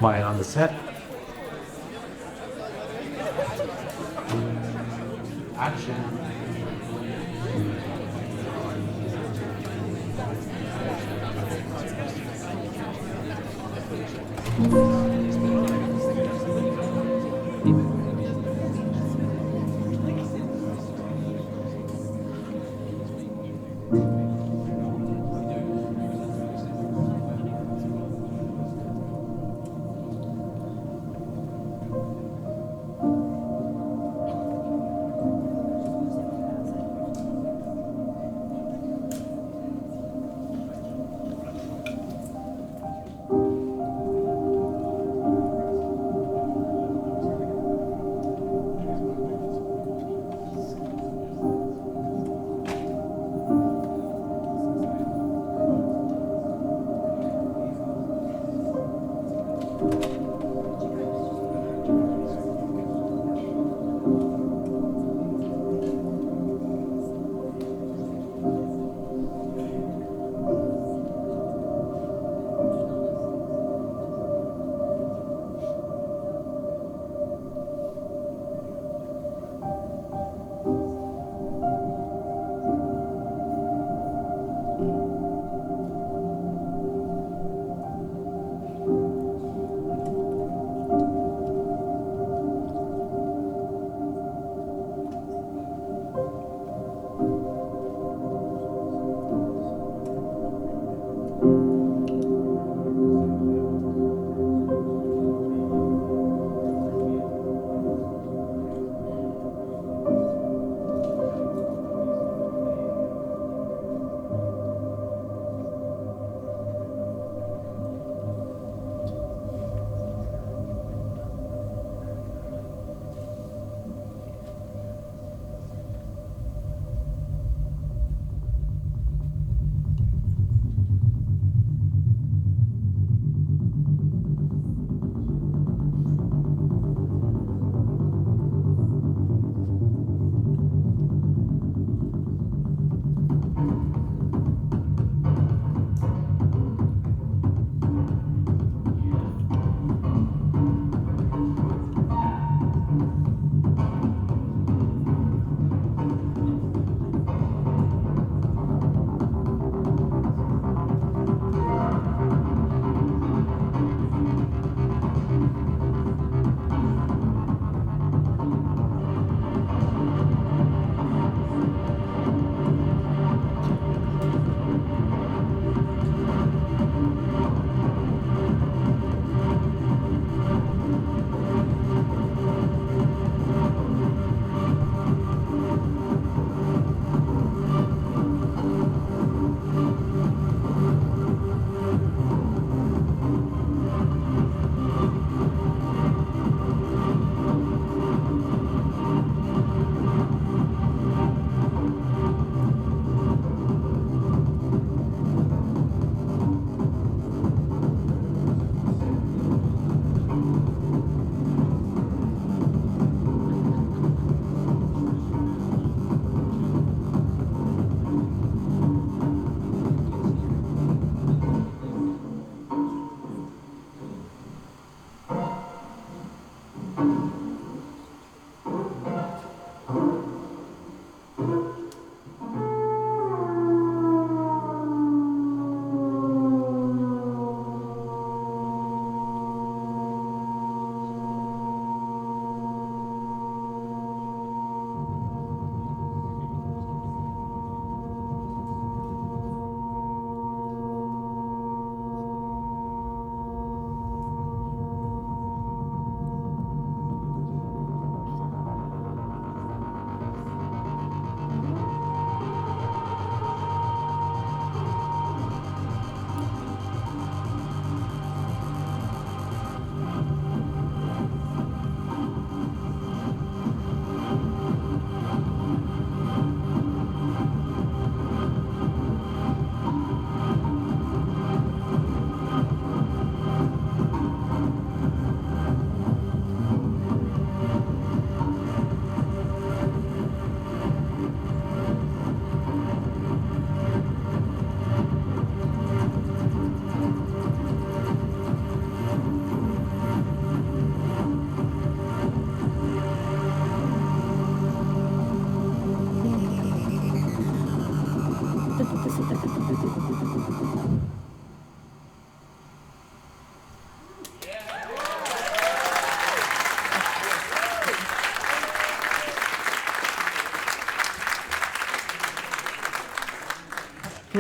quiet on the set. Action.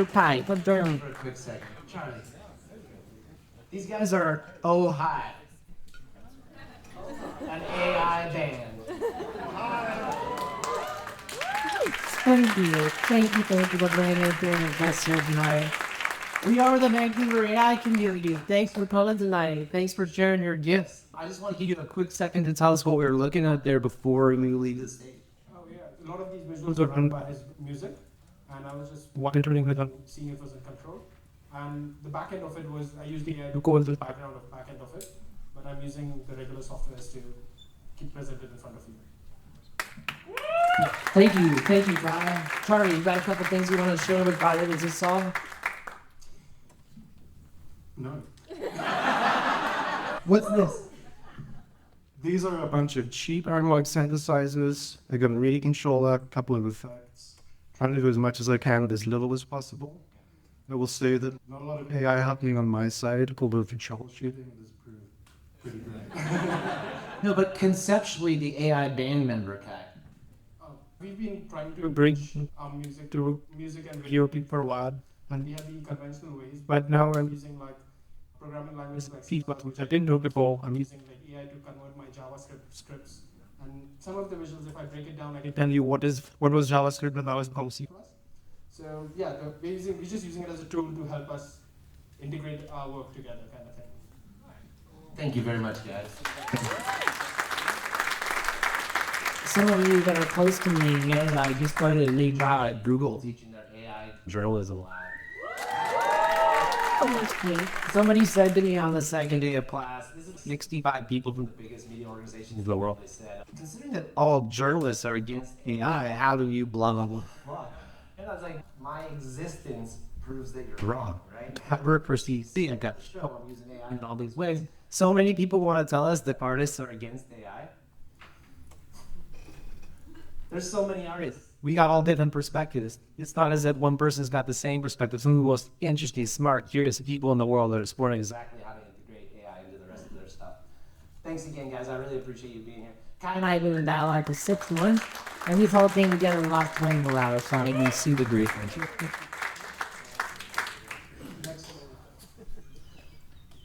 for Pi. Let's join them for a quick second. Charlie. These guys are Oh Hi, an AI band. Thank you for bringing us doing the best here tonight. We are the Vancouver AI community. Thanks for coming tonight. Thanks for sharing your gifts. I just want to give you a quick second to tell us what we were looking at there before we leave the stage. Oh yeah, a lot of these visuals are run by his music, and I was just wondering whether seeing if it was in control. And the back end of it was, I used the AI to go into the background of back end of it, but I'm using the regular softwares to keep presented in front of you. Thank you, Brian. Charlie, you got a couple things you want to share about it as a song? No. What's this? These are a bunch of cheap analog synthesizers. They're going to really control a couple of effects. Trying to do as much as I can with as little as possible. I will say that not a lot of AI happening on my side, although for troubleshooting it has proved pretty great. No, but conceptually, the AI band member cat. We've been trying to bring our music to music and video for a while. And we have the conventional ways, but now I'm using like programming languages like C++, which I didn't know before. I'm using like AI to convert my JavaScript scripts. And some of the visuals, if I break it down, I can tell you what was JavaScript and that was called C++. So yeah, we're just using it as a tool to help us integrate our work together, kind of thing. Thank you very much, guys. Some of you that are close to me, and I just started a new job at Google teaching their AI journalism lab. Somebody said to me on the second day of class, this is 65 people from the biggest media organizations in the world. They said, considering that all journalists are against AI, how do you blah, blah, blah? And I was like, my existence proves that you're wrong, right? However perceived, I got the show, I'm using AI in all these ways. So many people want to tell us that artists are against AI. There's so many artists. We got all different perspectives. It's not as if one person's got the same perspective. Some of the most interesting, smart, curious people in the world are exploring exactly how to integrate AI into the rest of their stuff. Thanks again, guys. I really appreciate you being here. Kai and I have been in dialogue for 6 months, and we've all came together in the last 24 hours, so I can see the grief.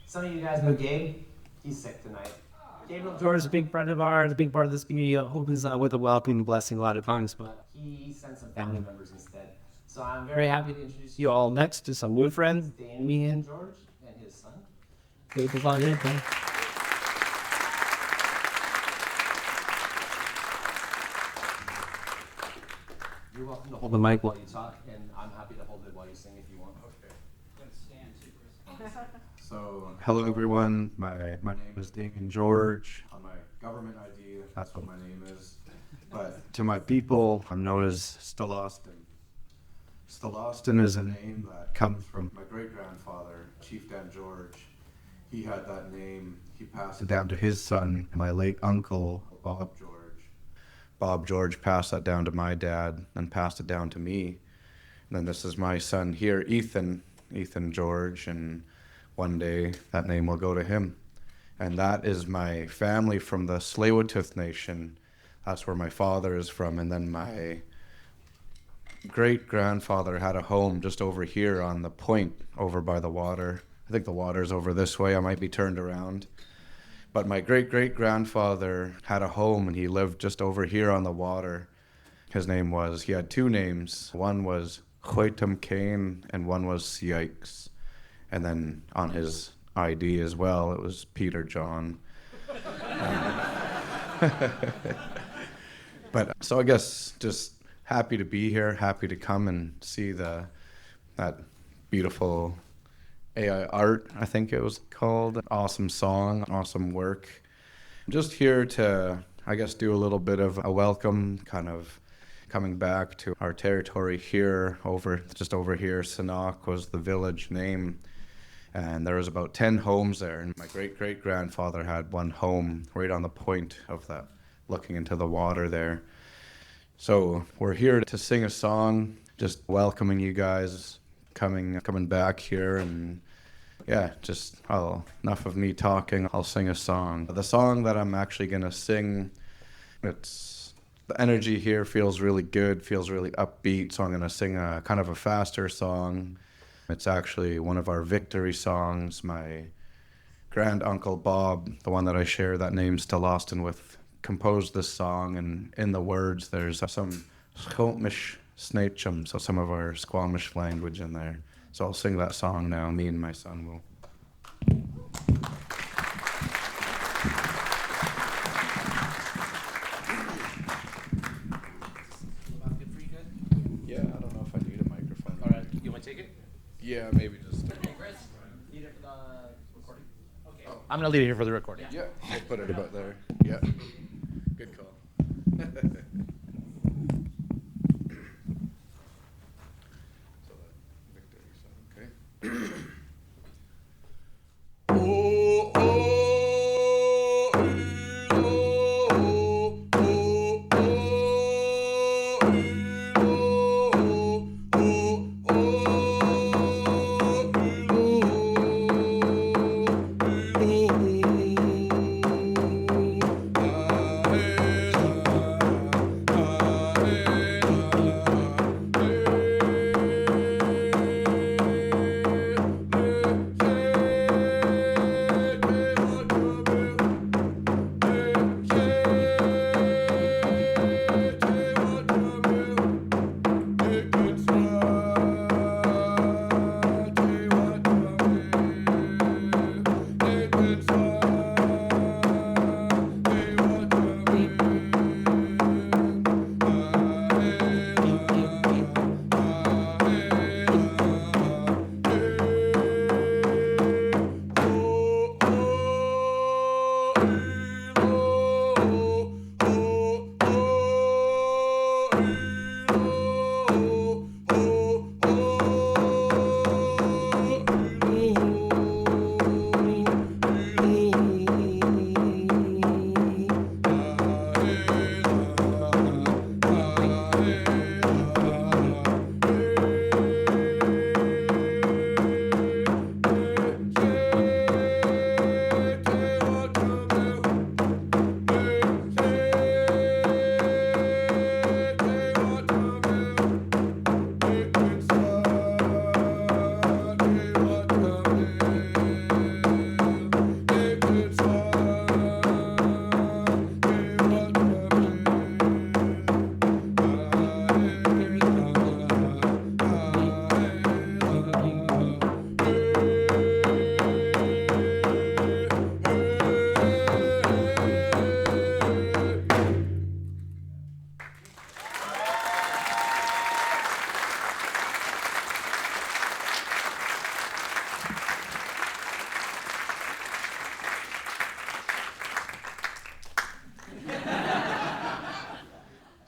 Some of you guys know Gabe. He's sick tonight. Gabriel George is a big friend of ours, a big part of this community. I hope he's with a welcoming blessing a lot of times, but he sent some family members instead. So I'm very happy to introduce you all next to some new friends, Damien George and his son. You're welcome to hold the mic while you talk, and I'm happy to hold it while you sing if you want. Okay. So, hello everyone, my name is Damien George. On my government ID, that's what my name is. But to my people, I'm known as Tsleil-Waututh. Tsleil-Waututh is a name that comes from my great-grandfather, Chief Dan George. He had that name, he passed it down to his son, my late uncle, Bob George. Bob George passed that down to my dad and passed it down to me. And then this is my son here, Ethan George, and one day that name will go to him. And that is my family from the Tsleil-Waututh Nation. That's where my father is from. And then my great-grandfather had a home just over here on the point over by the water. I think the water's over this way. I might be turned around. But my great-great-grandfather had a home and he lived just over here on the water. He had 2 names. One was Hoytum Kane and one was Yikes. And then on his ID as well, it was Peter John. But so I guess just happy to be here, happy to come and see that beautiful AI art, I think it was called. Awesome song, awesome work. I'm just here to, I guess, do a little bit of a welcome, kind of coming back to our territory here, just over here. Sanok was the village name. And there was about 10 homes there, and my great-great-grandfather had one home right on the point of that, looking into the water there. So we're here to sing a song, just welcoming you guys, coming back here, and yeah, just enough of me talking. I'll sing a song. The song that I'm actually gonna sing, it's the energy here feels really good, feels really upbeat. So I'm going to sing a kind of a faster song. It's actually one of our victory songs. My grand uncle Bob, the one that I share that name Still Austin with, composed this song, and in the words there's some Squamish Snatchum, so some of our Squamish language in there. So I'll sing that song now. Me and my son will. Yeah, I don't know if I need a microphone. All right, you want to take it? Yeah, maybe just. Need it for the recording? Okay. I'm going to leave it here for the recording. Yeah, we'll put it about there. Yeah, good call. So that victory song, okay?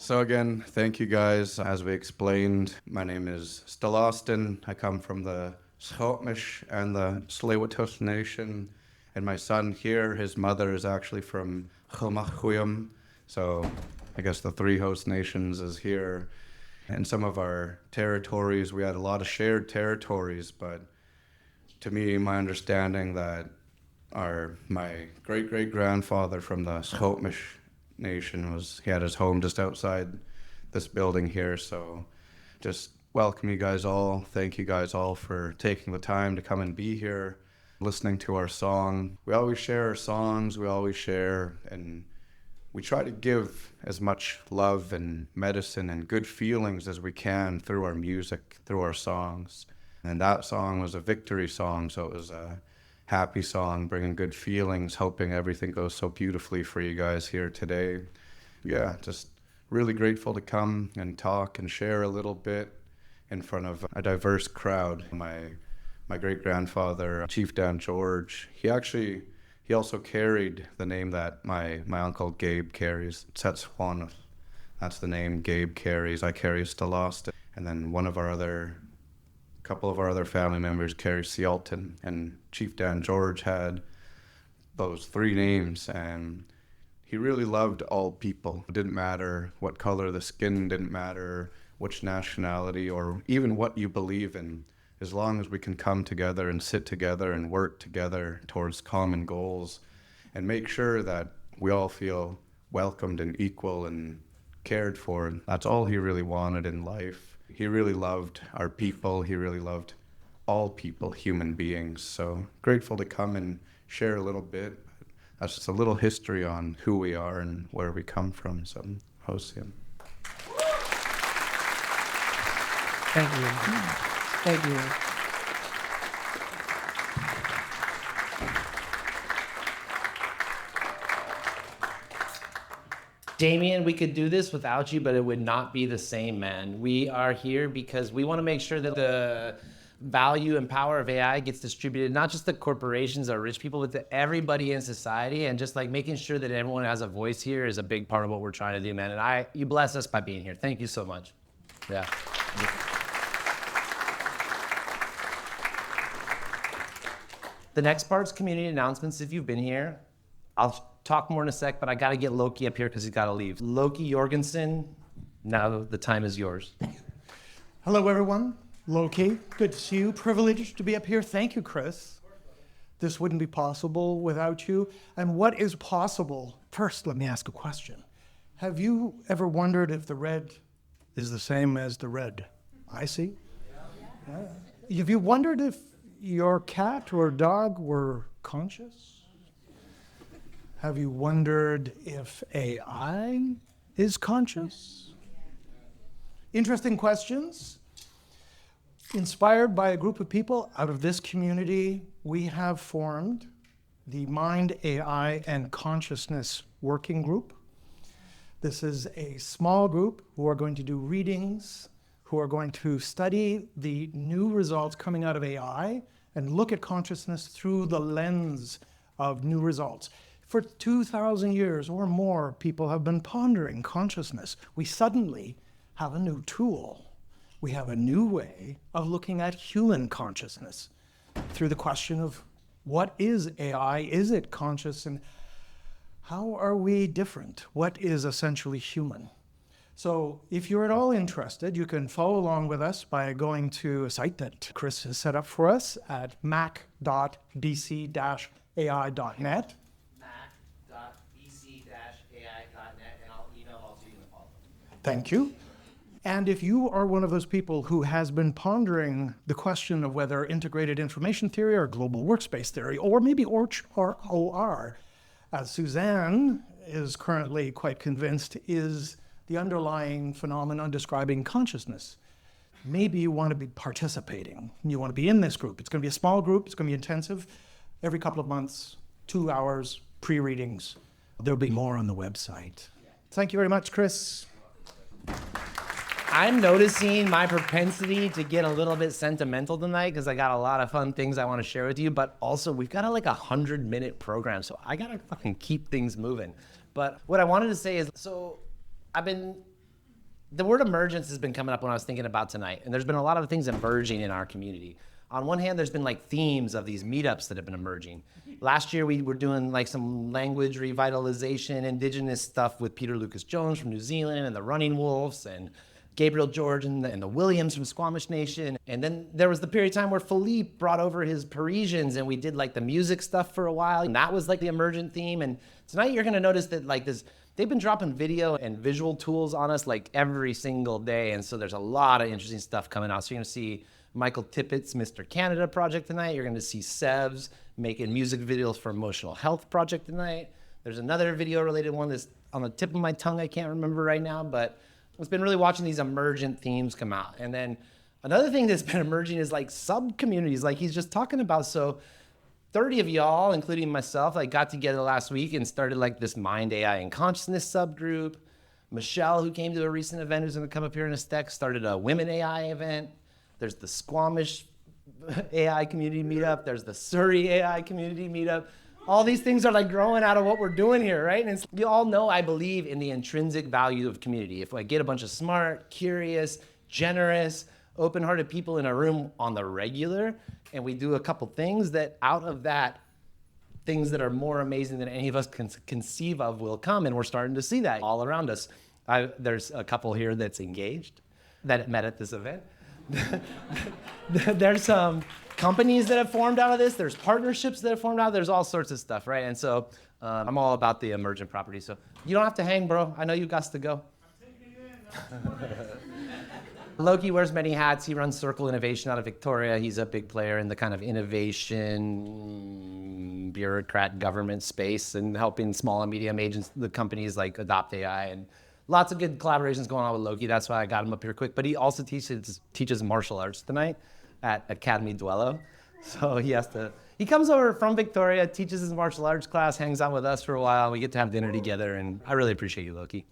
So again, thank you guys. As we explained, my name is Still Austin. I come from the Squamish and the Tsleil-Waututh Nation. And my son here, his mother is actually from Chilmachuyam. So I guess the three host nations is here. And some of our territories, we had a lot of shared territories, but to me, my understanding that my great-great-grandfather from the Squamish Nation he had his home just outside this building here. So just welcome you guys all. Thank you guys all for taking the time to come and be here, listening to our song. We always share our songs, we always share, and we try to give as much love and medicine and good feelings as we can through our music, through our songs. And that song was a victory song, so it was a happy song, bringing good feelings, hoping everything goes so beautifully for you guys here today. Yeah, just really grateful to come and talk and share a little bit in front of a diverse crowd. My great-grandfather, Chief Dan George, he also carried the name that my uncle Gabe carries, Tsleil-Waututh. That's the name Gabe carries. I carry Still Austin. And then couple of our other family members carry Sealton, and Chief Dan George had those three names, and he really loved all people. It didn't matter what color the skin, didn't matter which nationality or even what you believe in, as long as we can come together and sit together and work together towards common goals and make sure that we all feel welcomed and equal and cared for. That's all he really wanted in life. He really loved our people. He really loved all people, human beings. So grateful to come and share a little bit. That's just a little history on who we are and where we come from. So host him. Thank you. Thank you. Damien, we could do this without you, but it would not be the same, man. We are here because we want to make sure that the value and power of AI gets distributed, not just to corporations or rich people, but to everybody in society. And just like making sure that everyone has a voice here is a big part of what we're trying to do, man. And you bless us by being here. Thank you so much. Yeah. The next part's community announcements. If you've been here, I'll talk more in a sec, but I got to get Loki up here because he's got to leave. Loki Jorgensen, now the time is yours. Hello, everyone. Loki, good to see you. Privileged to be up here. Thank you, Chris. This wouldn't be possible without you. And what is possible? First, let me ask a question. Have you ever wondered if the red is the same as the red I see? Yeah. Have you wondered if your cat or dog were conscious? Have you wondered if AI is conscious? Interesting questions. Inspired by a group of people out of this community, we have formed the Mind, AI, and Consciousness Working Group. This is a small group who are going to do readings, who are going to study the new results coming out of AI and look at consciousness through the lens of new results. For 2,000 years or more, people have been pondering consciousness. We suddenly have a new tool. We have a new way of looking at human consciousness through the question of what is AI? Is it conscious? And how are we different? What is essentially human? So if you're at all interested, you can follow along with us by going to a site that Chris has set up for us at mac.bc-ai.net. Thank you. And if you are one of those people who has been pondering the question of whether integrated information theory or global workspace theory, or maybe OR, as Suzanne is currently quite convinced, is the underlying phenomenon describing consciousness, maybe you want to be participating. You want to be in this group. It's going to be a small group. It's going to be intensive. Every couple of months, 2 hours, pre-readings. There'll be more on the website. Thank you very much, Chris. I'm noticing my propensity to get a little bit sentimental tonight because I got a lot of fun things I want to share with you, but also we've got a 100-minute program, so I gotta fucking keep things moving. But what I wanted to say is, the word emergence has been coming up when I was thinking about tonight, and there's been a lot of things emerging in our community. On one hand, there's been themes of these meetups that have been emerging. Last year, we were doing some language revitalization, Indigenous stuff with Peter Lucas Jones from New Zealand and the Running Wolves and Gabriel George and the Williams from Squamish Nation. And then there was the period of time where Philippe brought over his Parisians and we did the music stuff for a while. And that was the emergent theme. And tonight you're gonna notice that they've been dropping video and visual tools on us every single day. And so there's a lot of interesting stuff coming out. So you're gonna see Michael Tippett's Mr. Canada project tonight. You're gonna see Sevs making music videos for Emotional Health project tonight. There's another video related one that's on the tip of my tongue. I can't remember right now, but it's been really watching these emergent themes come out. And then another thing that's been emerging is sub-communities he's just talking about. So 30 of y'all, including myself, got together last week and started this Mind, AI, and Consciousness subgroup. Michelle, who came to a recent event, who's gonna come up here in a sec, started a Women AI event. There's the Squamish AI community meetup. There's the Surrey AI community meetup. All these things are growing out of what we're doing here, right? And you all know I believe in the intrinsic value of community. If I get a bunch of smart, curious, generous, open-hearted people in a room on the regular, and we do a couple things, that out of that, things that are more amazing than any of us can conceive of will come, and we're starting to see that all around us. There's a couple here that's engaged that met at this event. There's some companies that have formed out of this. There's partnerships that have formed out. There's all sorts of stuff, right? And so I'm all about the emergent property. So you don't have to hang, bro. I know you got to go. Loki wears many hats. He runs Circle Innovation out of Victoria. He's a big player in the kind of innovation, bureaucrat government space and helping small and medium agents, the companies like Adopt AI, and lots of good collaborations going on with Loki. That's why I got him up here quick. But he also teaches martial arts tonight at Academy Duello. So he comes over from Victoria, teaches his martial arts class, hangs out with us for a while. We get to have dinner together, and I really appreciate you, Loki.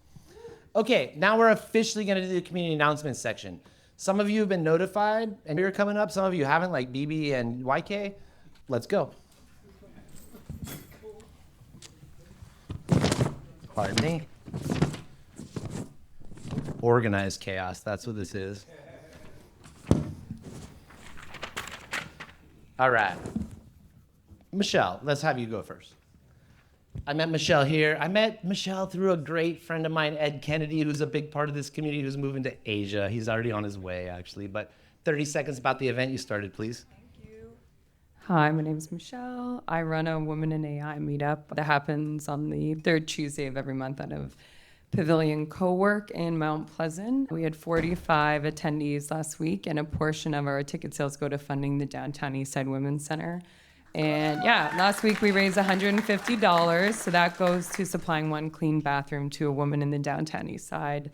Okay, now we're officially going to do the community announcements section. Some of you have been notified, and you're coming up. Some of you haven't, like BB and YK. Let's go. Pardon me. Organized chaos, that's what this is. All right. Michelle, let's have you go first. I met Michelle here. I met Michelle through a great friend of mine, Ed Kennedy, who's a big part of this community, who's moving to Asia. He's already on his way, actually. But 30 seconds about the event you started, please. Thank you. Hi, my name is Michelle. I run a Women in AI meetup that happens on the third Tuesday of every month out of Pavilion Co-work in Mount Pleasant. We had 45 attendees last week, and a portion of our ticket sales go to funding the Downtown Eastside Women's Center. And yeah, last week we raised $150, so that goes to supplying one clean bathroom to a woman in the Downtown Eastside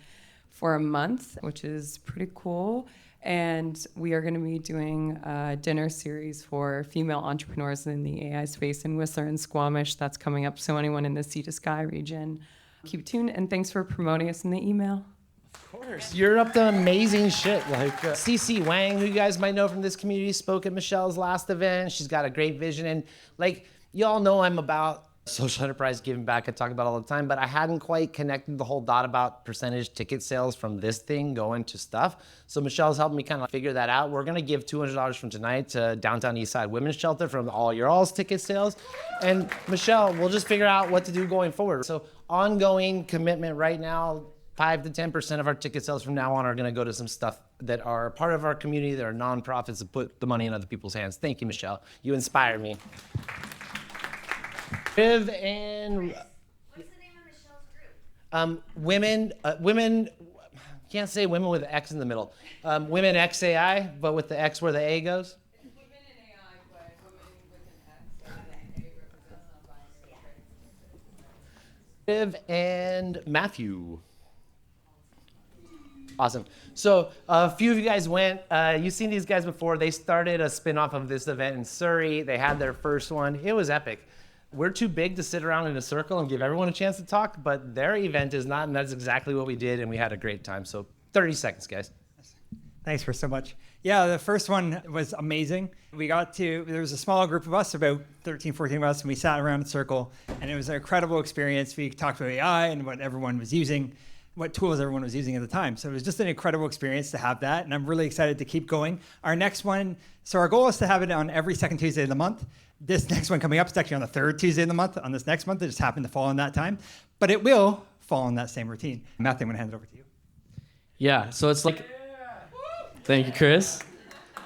for a month, which is pretty cool. And we are going to be doing a dinner series for female entrepreneurs in the AI space in Whistler and Squamish. That's coming up, so anyone in the Sea to Sky region, keep tuned, and thanks for promoting us in the email. Of course, you're up to amazing shit. Like CC Wang, who you guys might know from this community, spoke at Michelle's last event. She's got a great vision, and like y'all know, I'm about social enterprise giving back. I talk about it all the time, but I hadn't quite connected the whole dot about percentage ticket sales from this thing going to stuff. So Michelle's helping me kind of figure that out. We're gonna give $200 from tonight to Downtown Eastside Women's Shelter from all your all's ticket sales. And Michelle, we'll just figure out what to do going forward. So ongoing commitment right now, 5 to 10% of our ticket sales from now on are going to go to some stuff that are part of our community, that are nonprofits that put the money in other people's hands. Thank you, Michelle. You inspire me. Viv and... What's the name of Michelle's group? Women, can't say women with an X in the middle. Women XAI, but with the X where the A goes. It's women in AI, but women with an X, and the A represents non-binary. Viv and Matthew. Awesome. So a few of you guys went. You've seen these guys before. They started a spin-off of this event in Surrey. They had their first one. It was epic. We're too big to sit around in a circle and give everyone a chance to talk, but their event is not, and that's exactly what we did, and we had a great time. So 30 seconds, guys. Thanks for so much. Yeah, the first one was amazing. There was a small group of us, about 13, 14 of us, and we sat around in a circle, and it was an incredible experience. We talked about AI and what everyone was using, what tools everyone was using at the time. So it was just an incredible experience to have that, and I'm really excited to keep going. Our next one, so our goal is to have it on every second Tuesday of the month. This next one coming up is actually on the third Tuesday of the month, on this next month. It just happened to fall in that time, but it will fall in that same routine. Matthew, I'm gonna hand it over to you. Yeah, so it's like, thank you, Chris.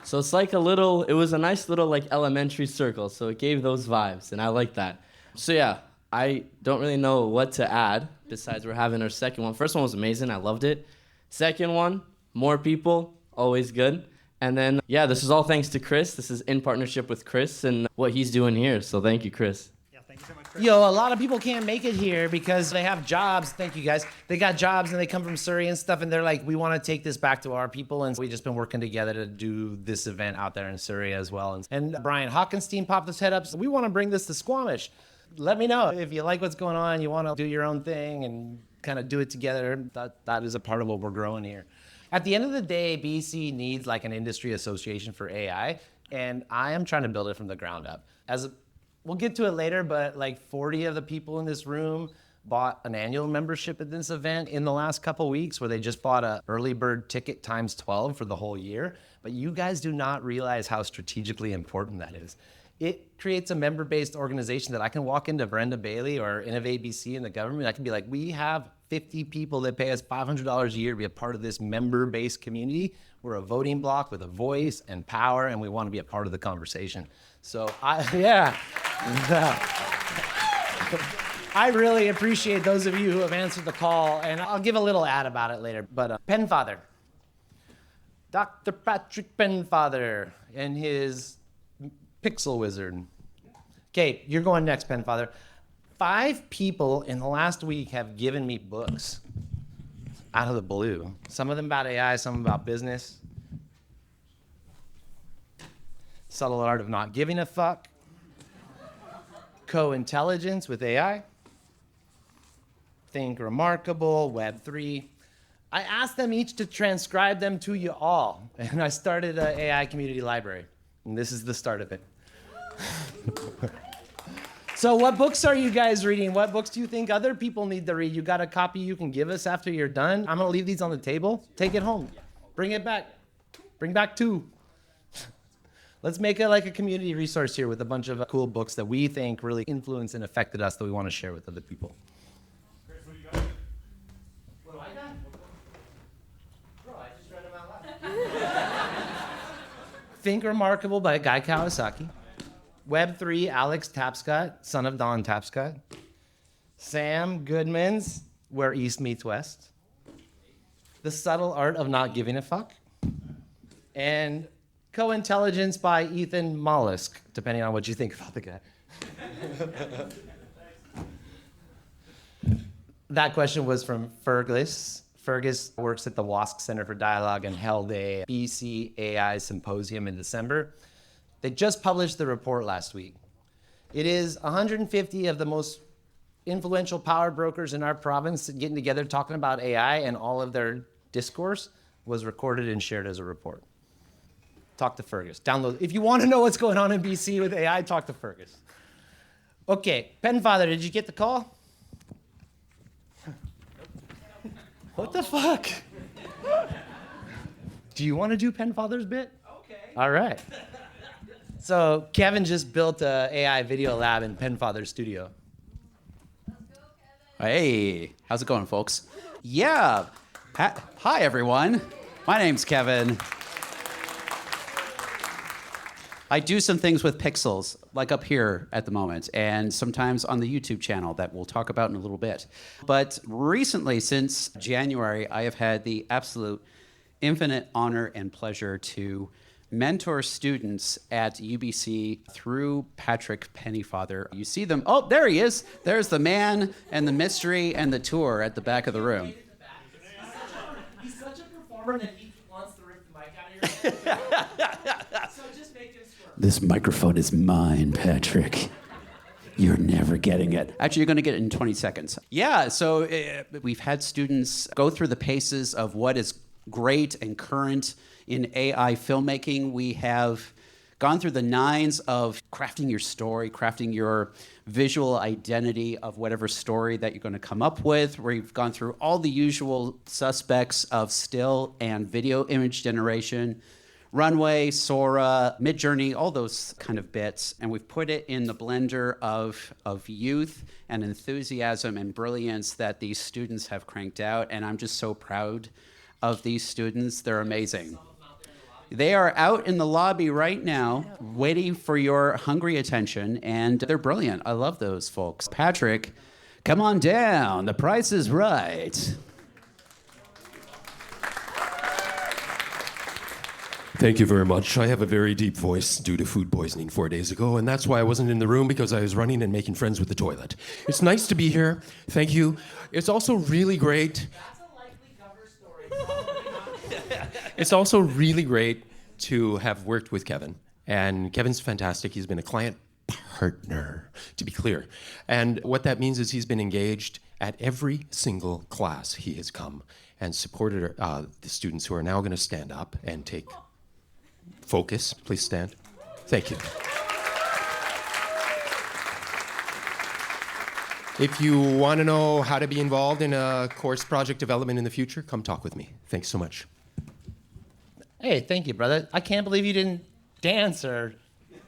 So it's like it was a nice little like elementary circle, so it gave those vibes, and I like that. So yeah, I don't really know what to add besides we're having our second one. First one was amazing, I loved it. Second one, more people, always good. And then, yeah, this is all thanks to Chris. This is in partnership with Chris and what he's doing here, so thank you, Chris. Yeah, thank you so much, Chris. Yo, a lot of people can't make it here because they have jobs. Thank you, guys. They got jobs and they come from Surrey and stuff, and they're like, we want to take this back to our people. And we've just been working together to do this event out there in Surrey as well. And Brian Hockenstein popped his head up. So we want to bring this to Squamish. Let me know if you like what's going on, you want to do your own thing and kind of do it together. That is a part of what we're growing here. At the end of the day, BC needs like an industry association for AI, and I am trying to build it from the ground up. We'll get to it later, but like 40 of the people in this room bought an annual membership at this event in the last couple weeks, where they just bought a early bird ticket times 12 for the whole year. But you guys do not realize how strategically important that is. It creates a member-based organization that I can walk into Brenda Bailey or Innovate BC in the government. I can be like, we have 50 people that pay us $500 a year to be a part of this member-based community. We're a voting bloc with a voice and power, and we want to be a part of the conversation. So, yeah. I really appreciate those of you who have answered the call, and I'll give a little ad about it later. But Penfather, Dr. Patrick Penfather and his Pixel Wizard. Okay, you're going next, Penfather. 5 people in the last week have given me books out of the blue. Some of them about AI, some about business. Subtle Art of Not Giving a Fuck. Co-intelligence with AI. Think Remarkable, Web3. I asked them each to transcribe them to you all, and I started an AI community library, and this is the start of it. So what books are you guys reading? What books do you think other people need to read? You got a copy you can give us after you're done? I'm gonna leave these on the table. Take it home. Bring it back. Bring back 2. Let's make it like a community resource here with a bunch of cool books that we think really influenced and affected us that we want to share with other people. Chris, what do you got? What do I got? Bro, I just read them out loud. Think Remarkable by Guy Kawasaki. Web3, Alex Tapscott, son of Don Tapscott. Sam Goodman's Where East Meets West. The Subtle Art of Not Giving a Fuck. And Co-Intelligence by Ethan Mollusk, depending on what you think about the guy. That question was from Fergus. Fergus works at the WASC Center for Dialogue and held a BC AI symposium in December. They just published the report last week. It is 150 of the most influential power brokers in our province getting together talking about AI, and all of their discourse was recorded and shared as a report. Talk to Fergus. Download. If you want to know what's going on in BC with AI, talk to Fergus. Okay, Penfather, did you get the call? What the fuck? Do you want to do Penfather's bit? Okay. All right. So Kevin just built an AI video lab in Penfather's studio. Hey, how's it going, folks? Yeah. Hi, everyone. My name's Kevin. I do some things with pixels, like up here at the moment, and sometimes on the YouTube channel that we'll talk about in a little bit. But recently, since January, I have had the absolute infinite honor and pleasure to mentor students at UBC through Patrick Penfather. You see them. Oh, there he is. There's the man and the mystery and the tour at the back of the room. He's such a performer that he wants to rip the mic out of your head. So just make him squirm. This microphone is mine, Patrick. You're never getting it. Actually, you're going to get it in 20 seconds. Yeah, so we've had students go through the paces of what is great and current in AI filmmaking. We have gone through the 9s of crafting your story, crafting your visual identity of whatever story that you're going to come up with. We've gone through all the usual suspects of still and video image generation, Runway, Sora, Midjourney, all those kind of bits. And we've put it in the blender of youth and enthusiasm and brilliance that these students have cranked out. And I'm just so proud of these students. They're amazing. They are out in the lobby right now, waiting for your hungry attention, and they're brilliant. I love those folks. Patrick, come on down. The price is right. Thank you very much. I have a very deep voice due to food poisoning 4 days ago, and that's why I wasn't in the room, because I was running and making friends with the toilet. It's nice to be here. Thank you. It's also really great. It's also really great to have worked with Kevin. And Kevin's fantastic. He's been a client partner, to be clear. And what that means is he's been engaged at every single class he has come and supported the students who are now going to stand up and take focus. Please stand. Thank you. If you want to know how to be involved in a course project development in the future, come talk with me. Thanks so much. Hey, thank you, brother. I can't believe you didn't dance or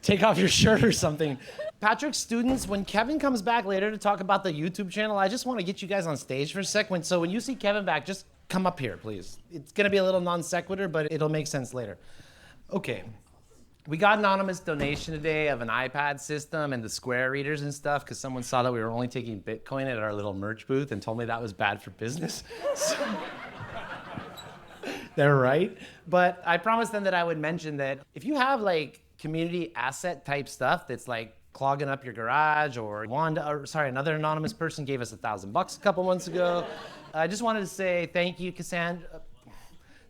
take off your shirt or something. Patrick's students, when Kevin comes back later to talk about the YouTube channel, I just want to get you guys on stage for a sec. So when you see Kevin back, just come up here, please. It's going to be a little non sequitur, but it'll make sense later. Okay. We got an anonymous donation today of an iPad system and the Square readers and stuff because someone saw that we were only taking Bitcoin at our little merch booth and told me that was bad for business. So, they're right. But I promised them that I would mention that if you have like community asset type stuff that's like clogging up your garage, or another anonymous person gave us $1,000 a couple months ago. I just wanted to say thank you, Cassandra.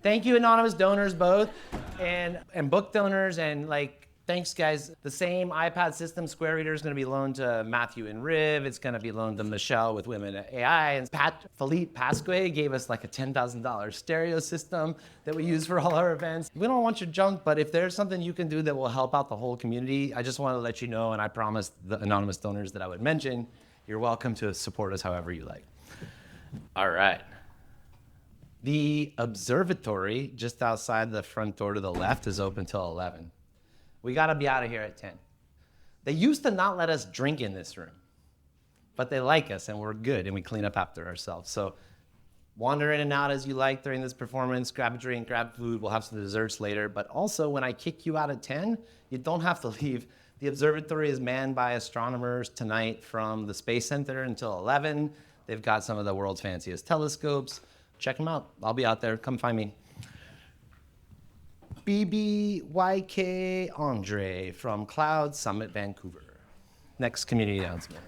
Thank you, anonymous donors both, and book donors, and like, thanks guys. The same iPad system, Square Reader, is going to be loaned to Matthew and Riv. It's going to be loaned to Michelle with Women AI, and Philippe Pasquier gave us like a $10,000 stereo system that we use for all our events. We don't want your junk, but if there's something you can do that will help out the whole community, I just want to let you know, and I promised the anonymous donors that I would mention, you're welcome to support us however you like. All right. The observatory just outside the front door to the left is open till 11. We gotta be out of here at 10. They used to not let us drink in this room, but they like us and we're good and we clean up after ourselves. So wander in and out as you like during this performance, grab a drink, grab food, we'll have some desserts later. But also when I kick you out at 10, you don't have to leave. The observatory is manned by astronomers tonight from the Space Center until 11. They've got some of the world's fanciest telescopes. Check them out. I'll be out there. Come find me. BBYK Andre from Cloud Summit Vancouver. Next community announcement.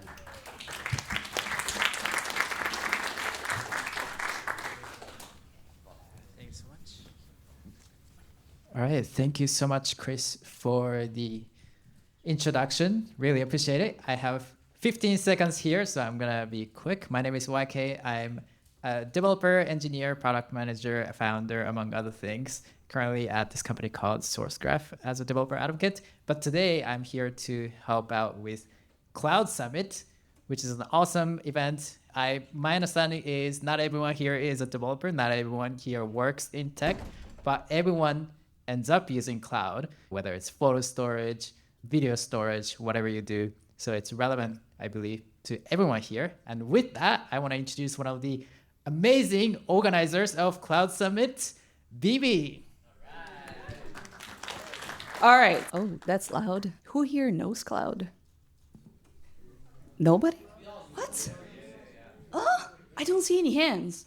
Thanks so much. All right. Thank you so much, Chris, for the introduction. Really appreciate it. I have 15 seconds here, so I'm going to be quick. My name is YK. I'm a developer, engineer, product manager, a founder, among other things, currently at this company called SourceGraph as a developer advocate. But today I'm here to help out with Cloud Summit, which is an awesome event. My understanding is not everyone here is a developer, not everyone here works in tech, but everyone ends up using cloud, whether it's photo storage, video storage, whatever you do. So it's relevant, I believe, to everyone here. And with that, I want to introduce one of the amazing organizers of Cloud Summit, Bibi. All right. Oh, that's loud. Who here knows Cloud? Nobody? What? Oh, I don't see any hands.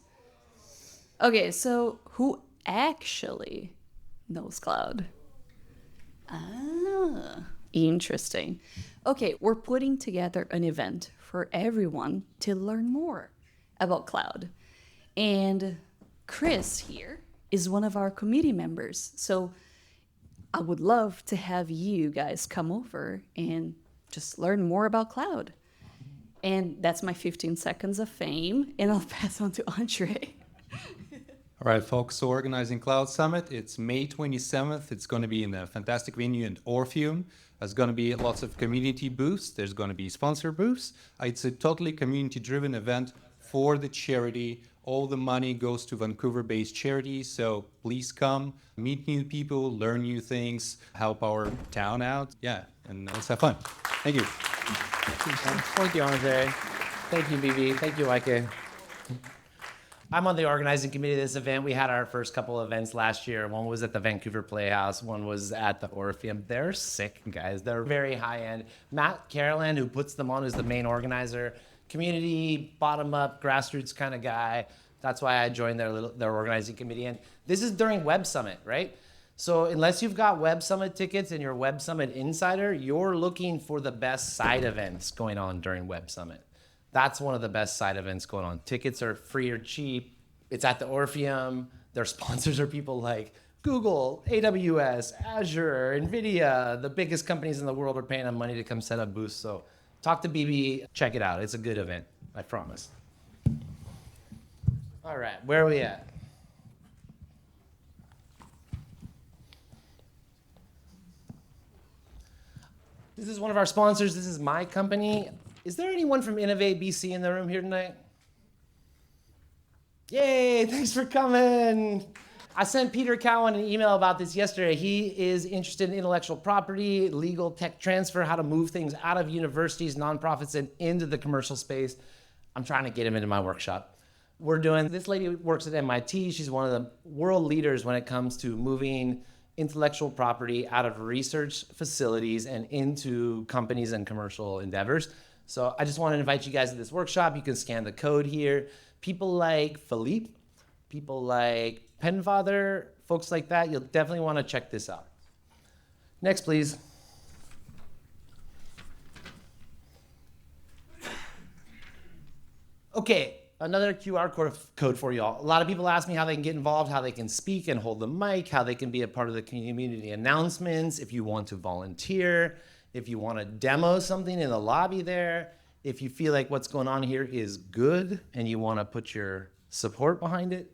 Okay, so who actually knows Cloud? Ah, interesting. Okay, we're putting together an event for everyone to learn more about Cloud. And Chris here is one of our committee members. So I would love to have you guys come over and just learn more about Cloud. And that's my 15 seconds of fame, and I'll pass on to Andre. All right, folks, so organizing Cloud Summit, it's May 27th. It's going to be in a fantastic venue in Orpheum. There's going to be lots of community booths. There's going to be sponsor booths. It's a totally community-driven event for the charity. All the money goes to Vancouver-based charities, so please come, meet new people, learn new things, help our town out. Yeah, and let's have fun. Thank you. Thank you, Andre. Thank you, BB. Thank you, Ike. I'm on the organizing committee of this event. We had our first couple of events last year. One was at the Vancouver Playhouse. One was at the Orpheum. They're sick, guys. They're very high-end. Matt Carolan, who puts them on, is the main organizer. Community, bottom-up, grassroots kind of guy. That's why I joined their organizing committee. And this is during Web Summit, right? So unless you've got Web Summit tickets and you're Web Summit Insider, you're looking for the best side events going on during Web Summit. That's one of the best side events going on. Tickets are free or cheap. It's at the Orpheum. Their sponsors are people like Google, AWS, Azure, NVIDIA. The biggest companies in the world are paying them money to come set up booths. So talk to BB, check it out. It's a good event, I promise. All right, where are we at? This is one of our sponsors. This is my company. Is there anyone from Innovate BC in the room here tonight? Yay, thanks for coming. I sent Peter Cowan an email about this yesterday. He is interested in intellectual property, legal tech transfer, how to move things out of universities, nonprofits, and into the commercial space. I'm trying to get him into my workshop. This lady works at MIT. She's one of the world leaders when it comes to moving intellectual property out of research facilities and into companies and commercial endeavors. So I just want to invite you guys to this workshop. You can scan the code here. People like Philippe, people like Penfather, folks like that, you'll definitely want to check this out. Next, please. Okay, another QR code for y'all. A lot of people ask me how they can get involved, how they can speak and hold the mic, how they can be a part of the community announcements, if you want to volunteer, if you want to demo something in the lobby there, if you feel like what's going on here is good and you want to put your support behind it.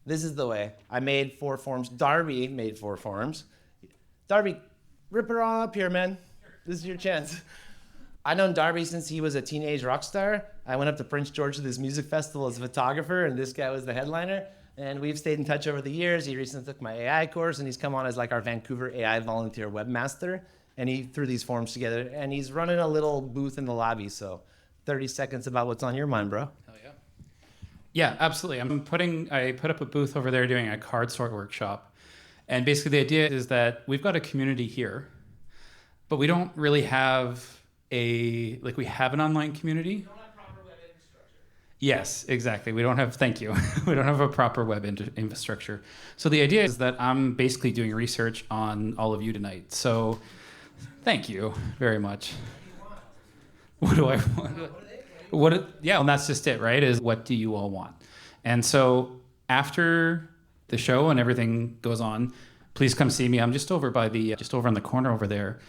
This is the way. I made 4 forms. Darby made 4 forms. Darby, rip it all up here, man. This is your chance. I've known Darby since he was a teenage rock star. I went up to Prince George to this music festival as a photographer, and this guy was the headliner. And we've stayed in touch over the years. He recently took my AI course, and he's come on as like our Vancouver AI volunteer webmaster. And he threw these forms together, and he's running a little booth in the lobby. So 30 seconds about what's on your mind, bro. Hell yeah. Yeah, absolutely. I put up a booth over there doing a card sort workshop. And basically the idea is that we've got a community here, but we don't really have we have an online community. We don't have proper web infrastructure. Yes, exactly. We don't have, thank you. We don't have a proper web infrastructure. So the idea is that I'm basically doing research on all of you tonight. So thank you very much. What do I want? Yeah, and that's just it, right? Is what do you all want? And so after the show and everything goes on, please come see me. I'm just over by just over in the corner over there.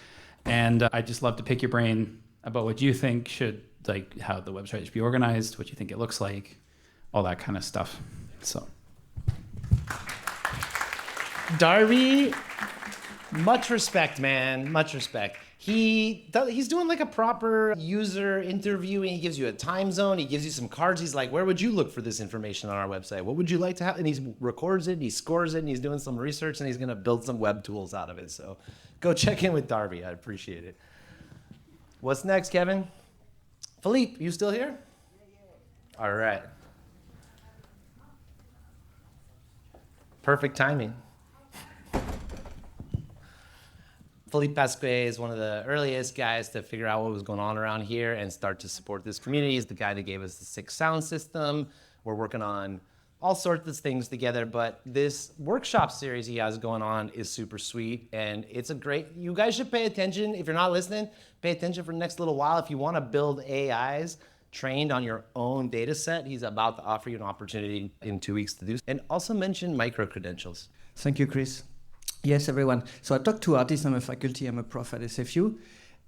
And I'd just love to pick your brain about what you think how the website should be organized, what you think it looks like, all that kind of stuff. So, Darby, much respect, man, much respect. He's doing like a proper user interviewing. He gives you a time zone. He gives you some cards. He's like, where would you look for this information on our website? What would you like to have? And he records it, and he scores it, and he's doing some research, and he's going to build some web tools out of it. So go check in with Darby. I appreciate it. What's next, Kevin? Philippe, you still here? Yeah. All right. Perfect timing. Philippe Pasquier is one of the earliest guys to figure out what was going on around here and start to support this community. He's the guy that gave us the 6 sound system. We're working on all sorts of things together, but this workshop series he has going on is super sweet, and it's you guys should pay attention. If you're not listening, pay attention for the next little while. If you want to build AIs trained on your own data set, he's about to offer you an opportunity in 2 weeks to do so. And also mention microcredentials. Thank you, Chris. Yes, everyone. So I talk to artists. I'm a faculty. I'm a prof at SFU.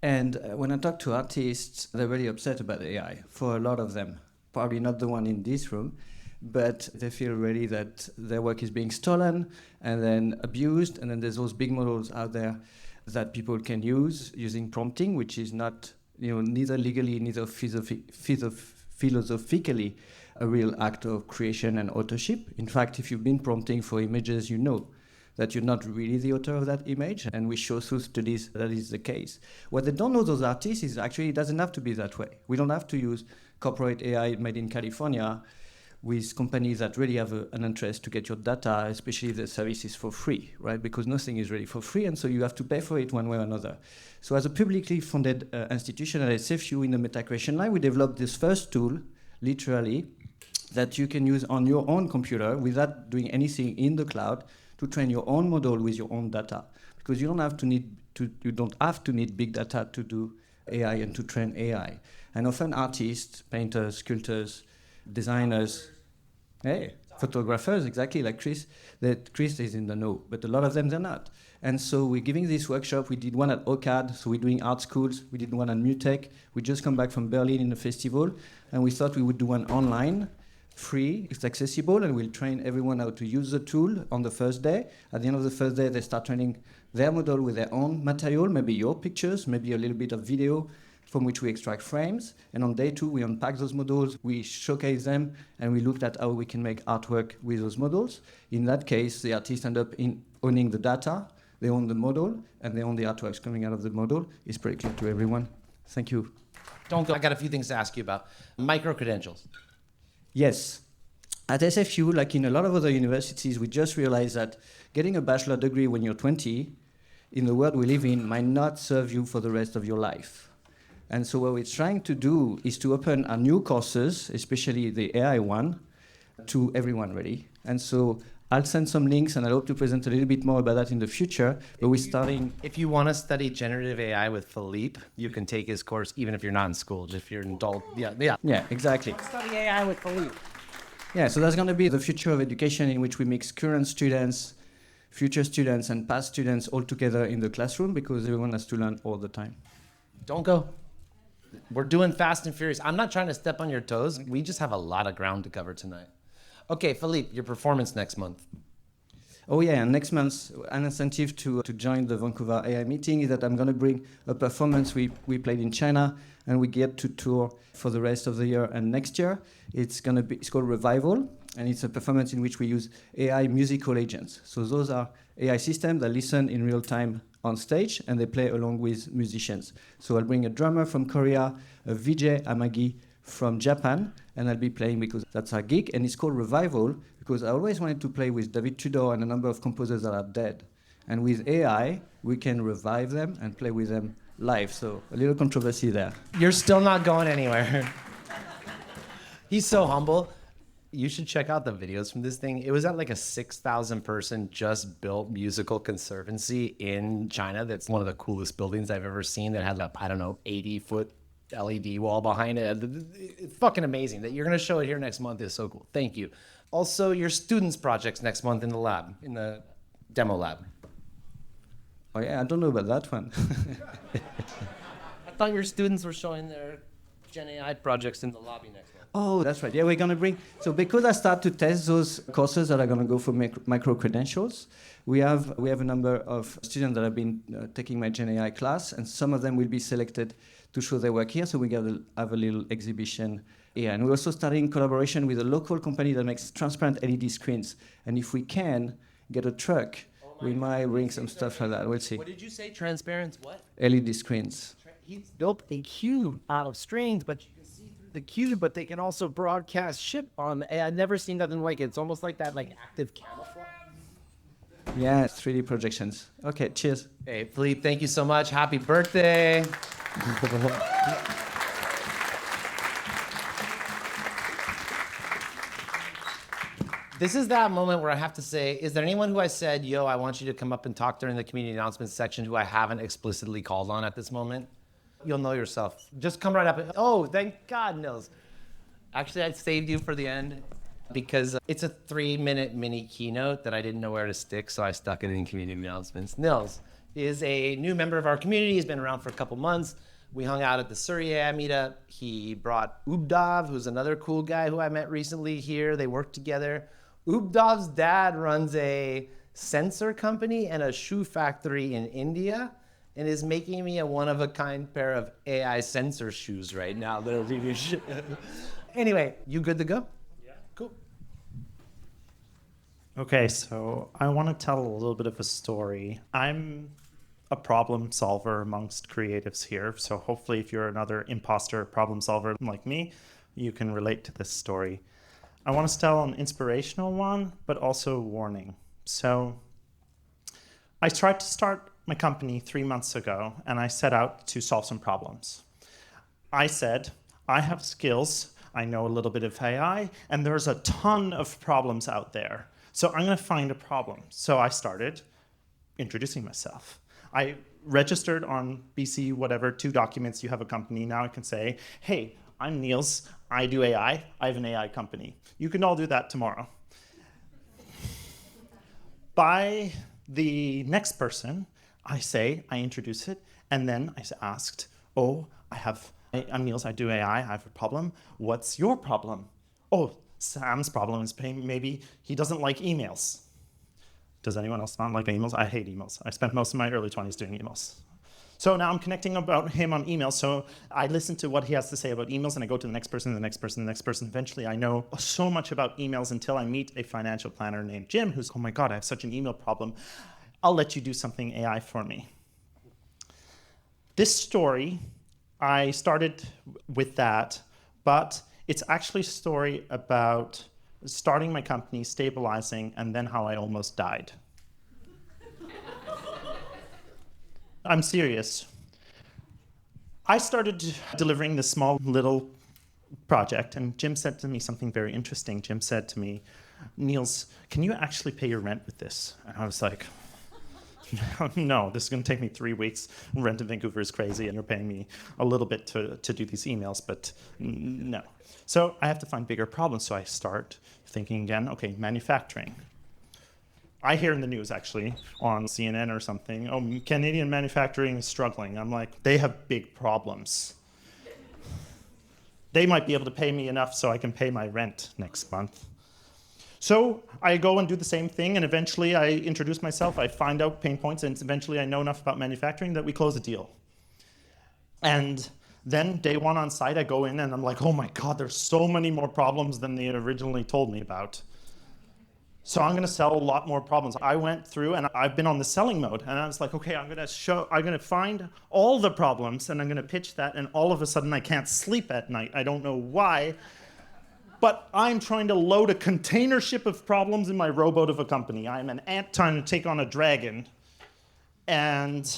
And when I talk to artists, they're really upset about AI for a lot of them. Probably not the one in this room, but they feel really that their work is being stolen and then abused. And then there's those big models out there that people can use using prompting, which is not, neither legally, neither philosophically a real act of creation and authorship. In fact, if you've been prompting for images, you know that you're not really the author of that image, and we show through studies that is the case. What they don't know, those artists, is actually it doesn't have to be that way. We don't have to use corporate AI made in California with companies that really have an interest to get your data, especially if the service is for free, right? Because nothing is really for free, and so you have to pay for it one way or another. So as a publicly funded institution at SFU in the meta creation line, we developed this first tool, literally, that you can use on your own computer without doing anything in the cloud, to train your own model with your own data, because you don't have to need big data to do AI and to train AI. And often artists, painters, sculptors, designers, photographers, exactly like Chris, that Chris is in the know, but a lot of them they're not. And so we're giving this workshop. We did one at OCAD, so we're doing art schools. We did one at MUTEC. We just come back from Berlin in a festival, and we thought we would do one online. Free, it's accessible, and we'll train everyone how to use the tool on the first day. At the end of the first day, they start training their model with their own material, maybe your pictures, maybe a little bit of video from which we extract frames. And on day 2, we unpack those models, we showcase them, and we looked at how we can make artwork with those models. In that case, the artists end up owning the data, they own the model, and they own the artworks coming out of the model. It's pretty clear to everyone. Thank you. Don't go. I got a few things to ask you about. Microcredentials. Yes. At SFU, like in a lot of other universities, we just realized that getting a bachelor degree when you're 20 in the world we live in might not serve you for the rest of your life. And so what we're trying to do is to open our new courses, especially the AI one, to everyone really. And so I'll send some links, and I hope to present a little bit more about that in the future. But we're starting. If you want to study generative AI with Philippe, you can take his course even if you're not in school. Just if you're an adult, Yeah, exactly. Study AI with Philippe. Yeah, so that's going to be the future of education, in which we mix current students, future students, and past students all together in the classroom, because everyone has to learn all the time. Don't go. We're doing fast and furious. I'm not trying to step on your toes. We just have a lot of ground to cover tonight. Okay, Philippe, your performance next month. Oh yeah, and next month, an incentive to join the Vancouver AI meeting is that I'm going to bring a performance we played in China, and we get to tour for the rest of the year and next year. It's called Revival, and it's a performance in which we use AI musical agents. So those are AI systems that listen in real time on stage, and they play along with musicians. So I'll bring a drummer from Korea, a VJ Amagi from Japan, and I'll be playing because that's our gig, and it's called Revival because I always wanted to play with David Tudor and a number of composers that are dead. And with AI, we can revive them and play with them live. So a little controversy there. You're still not going anywhere. He's so humble. You should check out the videos from this thing. It was at like a 6,000 person just built musical conservancy in China. That's one of the coolest buildings I've ever seen that had a, 80-foot LED wall behind it. It's fucking amazing. That you're going to show it here next month is so cool. Thank you. Also, your students' projects next month in the lab, in the demo lab. Oh yeah, I don't know about that one. I thought your students were showing their Gen AI projects in the lobby next month. Oh, that's right. Yeah, we're going to bring... So because I start to test those courses that are going to go for micro-credentials, we have a number of students that have been taking my Gen AI class, and some of them will be selected to show their work here, so we have a little exhibition here. And we're also starting collaboration with a local company that makes transparent LED screens. And if we can get a truck, we might bring some stuff like that. We'll see. What did you say? Transparent what? LED screens. He's built a cube out of strings, but you can see through the cube, but they can also broadcast shit on. I've never seen nothing like it. It's almost like that, like active camouflage. Yeah, 3D projections. Okay, cheers. Hey, Philippe, thank you so much. Happy birthday. This is that moment where I have to say, is there anyone who I said, yo, I want you to come up and talk during the community announcements section who I haven't explicitly called on at this moment? You'll know yourself. Just come right up. And, oh, thank God, Nils. Actually, I saved you for the end because it's a 3-minute mini keynote that I didn't know where to stick, so I stuck it in community announcements. Nils is a new member of our community. He's been around for a couple months. We hung out at the Surrey AI meetup. He brought Ubdav, who's another cool guy who I met recently here. They worked together. Ubdav's dad runs a sensor company and a shoe factory in India and is making me a one-of-a-kind pair of AI sensor shoes right now. Anyway, you good to go? Yeah. Cool. Okay, so I want to tell a little bit of a story. I'm a problem solver amongst creatives here, so hopefully if you're another imposter problem solver like me, you can relate to this story. I want to tell an inspirational one, but also a warning. So I tried to start my company 3 months ago, and I set out to solve some problems. I said, I have skills, I know a little bit of AI, and there's a ton of problems out there. So I'm going to find a problem. So I started introducing myself. I registered on BC, whatever, 2 documents, you have a company. Now I can say, hey, I'm Niels, I do AI, I have an AI company. You can all do that tomorrow. By the next person, I introduce it, and then I asked, oh, I'm Niels, I do AI, I have a problem. What's your problem? Oh, Sam's problem is maybe he doesn't like emails. Does anyone else not like emails? I hate emails. I spent most of my early 20s doing emails. So now I'm connecting about him on email. So I listen to what he has to say about emails, and I go to the next person, the next person, the next person. Eventually, I know so much about emails until I meet a financial planner named Jim, who's, oh my God, I have such an email problem. I'll let you do something AI for me. This story, I started with that, but it's actually a story about starting my company, stabilizing, and then how I almost died. I'm serious. I started delivering this small little project, and Jim said to me something very interesting. Jim said to me, Niels, can you actually pay your rent with this? And I was like, no, this is going to take me 3 weeks. Rent in Vancouver is crazy, and you're paying me a little bit to do these emails, but no. So I have to find bigger problems. So I start thinking again, okay, manufacturing. I hear in the news, actually, on CNN or something, oh, Canadian manufacturing is struggling. I'm like, they have big problems. They might be able to pay me enough so I can pay my rent next month. So I go and do the same thing, and eventually I introduce myself, I find out pain points, and eventually I know enough about manufacturing that we close a deal. And then day one on site, I go in and I'm like, oh my God, there's so many more problems than they originally told me about. So I'm going to sell a lot more problems. I went through and I've been on the selling mode, and I was like, okay, I'm going to find all the problems and I'm going to pitch that, and all of a sudden I can't sleep at night. I don't know why, but I'm trying to load a container ship of problems in my rowboat of a company. I'm an ant trying to take on a dragon, and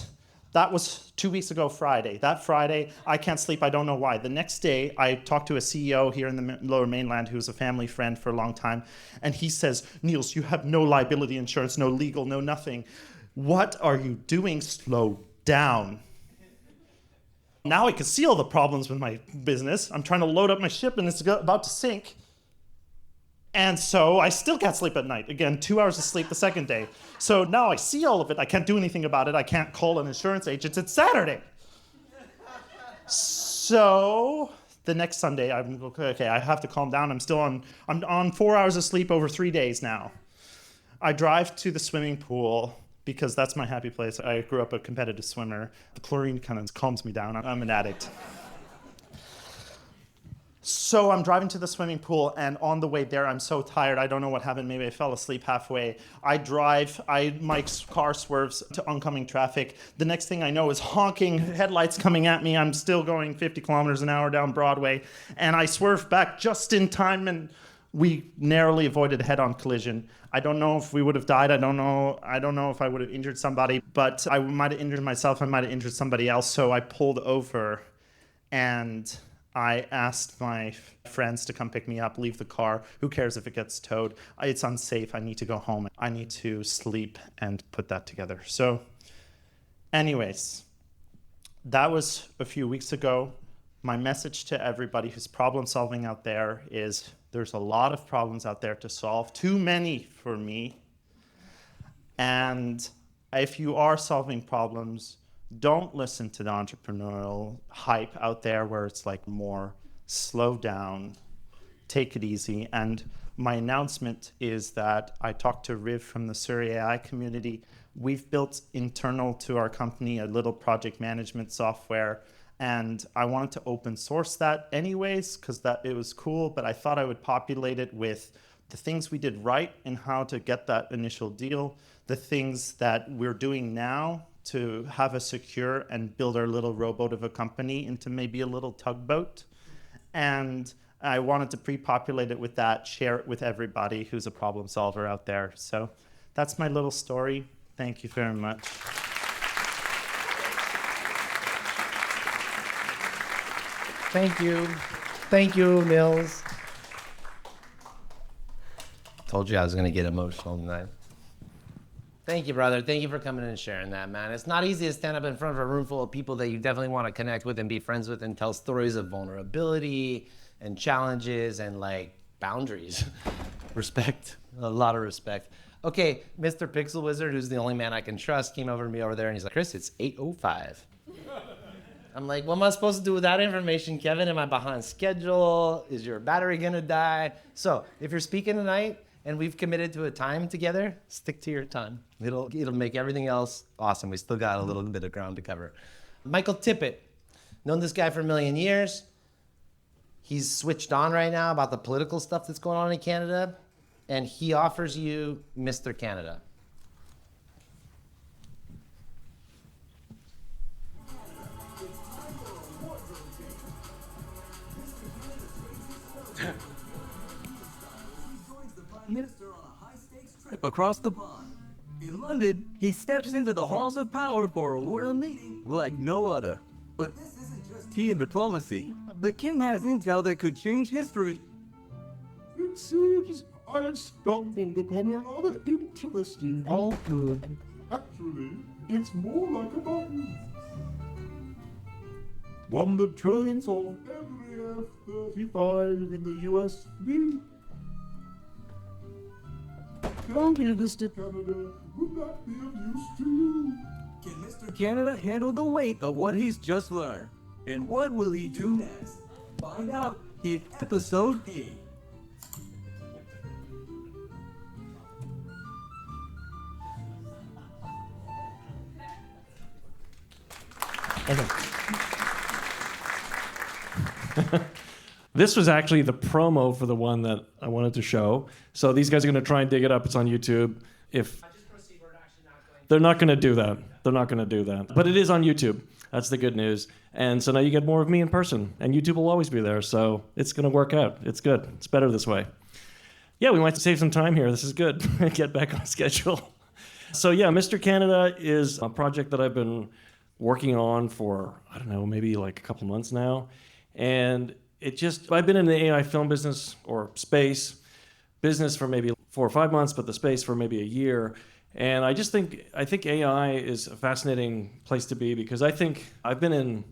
that was 2 weeks ago Friday. That Friday, I can't sleep. I don't know why. The next day, I talked to a CEO here in the Lower Mainland who's a family friend for a long time. And he says, Niels, you have no liability insurance, no legal, no nothing. What are you doing? Slow down. Now I can see all the problems with my business. I'm trying to load up my ship and it's about to sink. And so I still can't sleep at night. Again, 2 hours of sleep the second day. So now I see all of it. I can't do anything about it. I can't call an insurance agent. It's Saturday. So the next Sunday, I'm okay, I have to calm down. I'm on 4 hours of sleep over 3 days now. I drive to the swimming pool because that's my happy place. I grew up a competitive swimmer. The chlorine kind of calms me down. I'm an addict. So I'm driving to the swimming pool, and on the way there, I'm so tired. I don't know what happened. Maybe I fell asleep halfway. I drive. My car swerves to oncoming traffic. The next thing I know is honking headlights coming at me. I'm still going 50 kilometers an hour down Broadway, and I swerve back just in time, and we narrowly avoided a head-on collision. I don't know if we would have died. I don't know if I would have injured somebody, but I might have injured myself. I might have injured somebody else. So I pulled over, and I asked my friends to come pick me up, leave the car. Who cares if it gets towed? It's unsafe. I need to go home. I need to sleep and put that together. So anyways, that was a few weeks ago. My message to everybody who's problem solving out there is there's a lot of problems out there to solve. Too many for me. And if you are solving problems, don't listen to the entrepreneurial hype out there where it's like more slow down, take it easy. And my announcement is that I talked to Riv from the Surrey AI community. We've built internal to our company a little project management software, and I wanted to open source that anyways because it was cool, but I thought I would populate it with the things we did right and how to get that initial deal, the things that we're doing now to have a secure and build our little rowboat of a company into maybe a little tugboat. And I wanted to pre-populate it with that, share it with everybody who's a problem solver out there. So that's my little story. Thank you very much. Thank you. Thank you, Niels. Told you I was going to get emotional tonight. Thank you, brother. Thank you for coming and sharing that, man. It's not easy to stand up in front of a room full of people that you definitely want to connect with and be friends with and tell stories of vulnerability and challenges and like boundaries. Respect, a lot of respect. Okay, Mr. Pixel Wizard, who's the only man I can trust, came over to me over there and he's like, Chris, it's 8:05. I'm like, what am I supposed to do with that information, Kevin? Am I behind schedule? Is your battery gonna die? So if you're speaking tonight, and we've committed to a time together, stick to your time. It'll make everything else awesome. We still got a little bit of ground to cover. Michael Tippett, known this guy for a million years. He's switched on right now about the political stuff that's going on in Canada, and he offers you Mr. Canada. Prime Minister on a high-stakes trip across the pond. In London, he steps into the halls of power for a royal meeting like no other. But this isn't just tea and diplomacy. The king has intel that could change history. It seems I stopped depending on all the utility all good. Actually, it's more like a button. One that turns on every F-35 in the USB. Canada, would that be of use to you? Can Mr. Canada handle the weight of what he's just learned? And what will he do next? Find out in episode 8. This was actually the promo for the one that I wanted to show. So these guys are going to try and dig it up. It's on YouTube. If they're not going to do that. They're not going to do that. But it is on YouTube. That's the good news. And so now you get more of me in person. And YouTube will always be there. So it's going to work out. It's good. It's better this way. Yeah, we might save some time here. This is good. Get back on schedule. So yeah, Mr. Canada is a project that I've been working on for, I don't know, maybe like a couple months now. And I've been in the AI film business or space business for maybe 4 or 5 months, but the space for maybe a year. And I think AI is a fascinating place to be because I think I've been in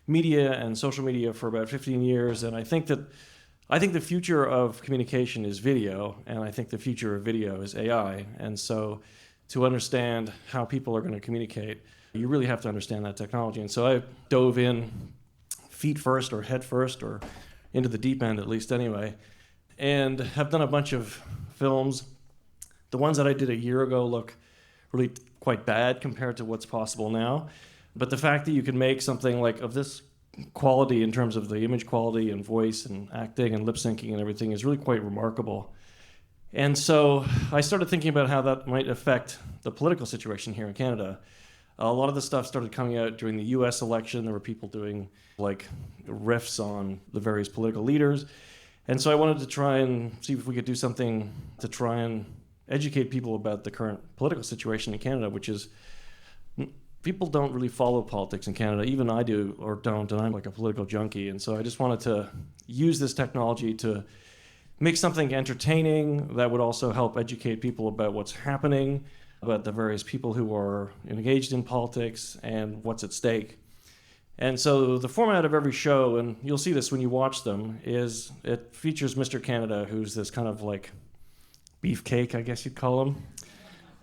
media and social media for about 15 years, and I think the future of communication is video, and I think the future of video is AI. And so to understand how people are going to communicate, you really have to understand that technology. And so I dove in feet first or head first or into the deep end, at least anyway, and have done a bunch of films. The ones that I did a year ago look really quite bad compared to what's possible now. But the fact that you can make something like of this quality in terms of the image quality and voice and acting and lip syncing and everything is really quite remarkable. And so I started thinking about how that might affect the political situation here in Canada. A lot of the stuff started coming out during the US election. There were people doing like riffs on the various political leaders. And so I wanted to try and see if we could do something to try and educate people about the current political situation in Canada, which is people don't really follow politics in Canada. Even I do or don't, and I'm like a political junkie. And so I just wanted to use this technology to make something entertaining that would also help educate people about what's happening, about the various people who are engaged in politics and what's at stake. And so the format of every show, and you'll see this when you watch them, is it features Mr. Canada, who's this kind of like beefcake, I guess you'd call him.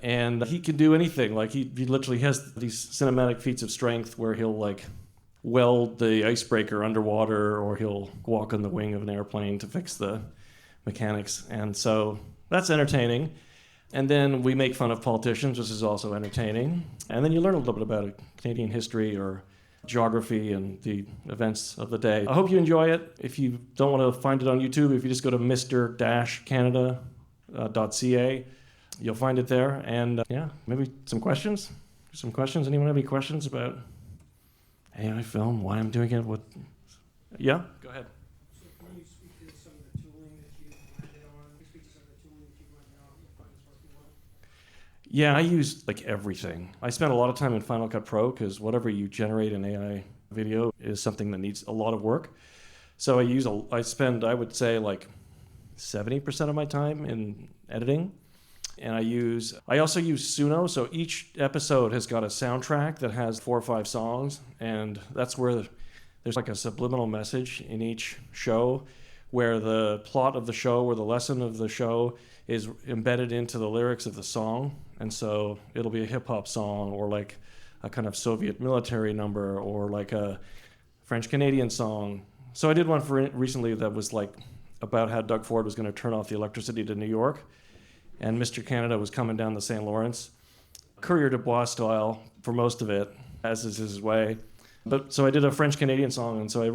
And he can do anything. Like he literally has these cinematic feats of strength where he'll like weld the icebreaker underwater, or he'll walk on the wing of an airplane to fix the mechanics. And so that's entertaining. And then we make fun of politicians, which is also entertaining. And then you learn a little bit about Canadian history or geography and the events of the day. I hope you enjoy it. If you don't want to find it on YouTube, if you just go to Mr-Canada.ca, you'll find it there. And yeah, maybe some questions? Anyone have any questions about AI film, why I'm doing it? What? Yeah, go ahead. Yeah, I use like everything. I spend a lot of time in Final Cut Pro because whatever you generate in AI video is something that needs a lot of work. So I spend, I would say, like 70% of my time in editing. And I also use Suno. So each episode has got a soundtrack that has 4 or 5 songs. And that's where there's like a subliminal message in each show where the plot of the show or the lesson of the show is embedded into the lyrics of the song. And so it'll be a hip hop song or like a kind of Soviet military number or like a French Canadian song. So I did one for recently that was like about how Doug Ford was going to turn off the electricity to New York. And Mr. Canada was coming down the St. Lawrence, Courrier de Bois style for most of it, as is his way. But so I did a French Canadian song, and so I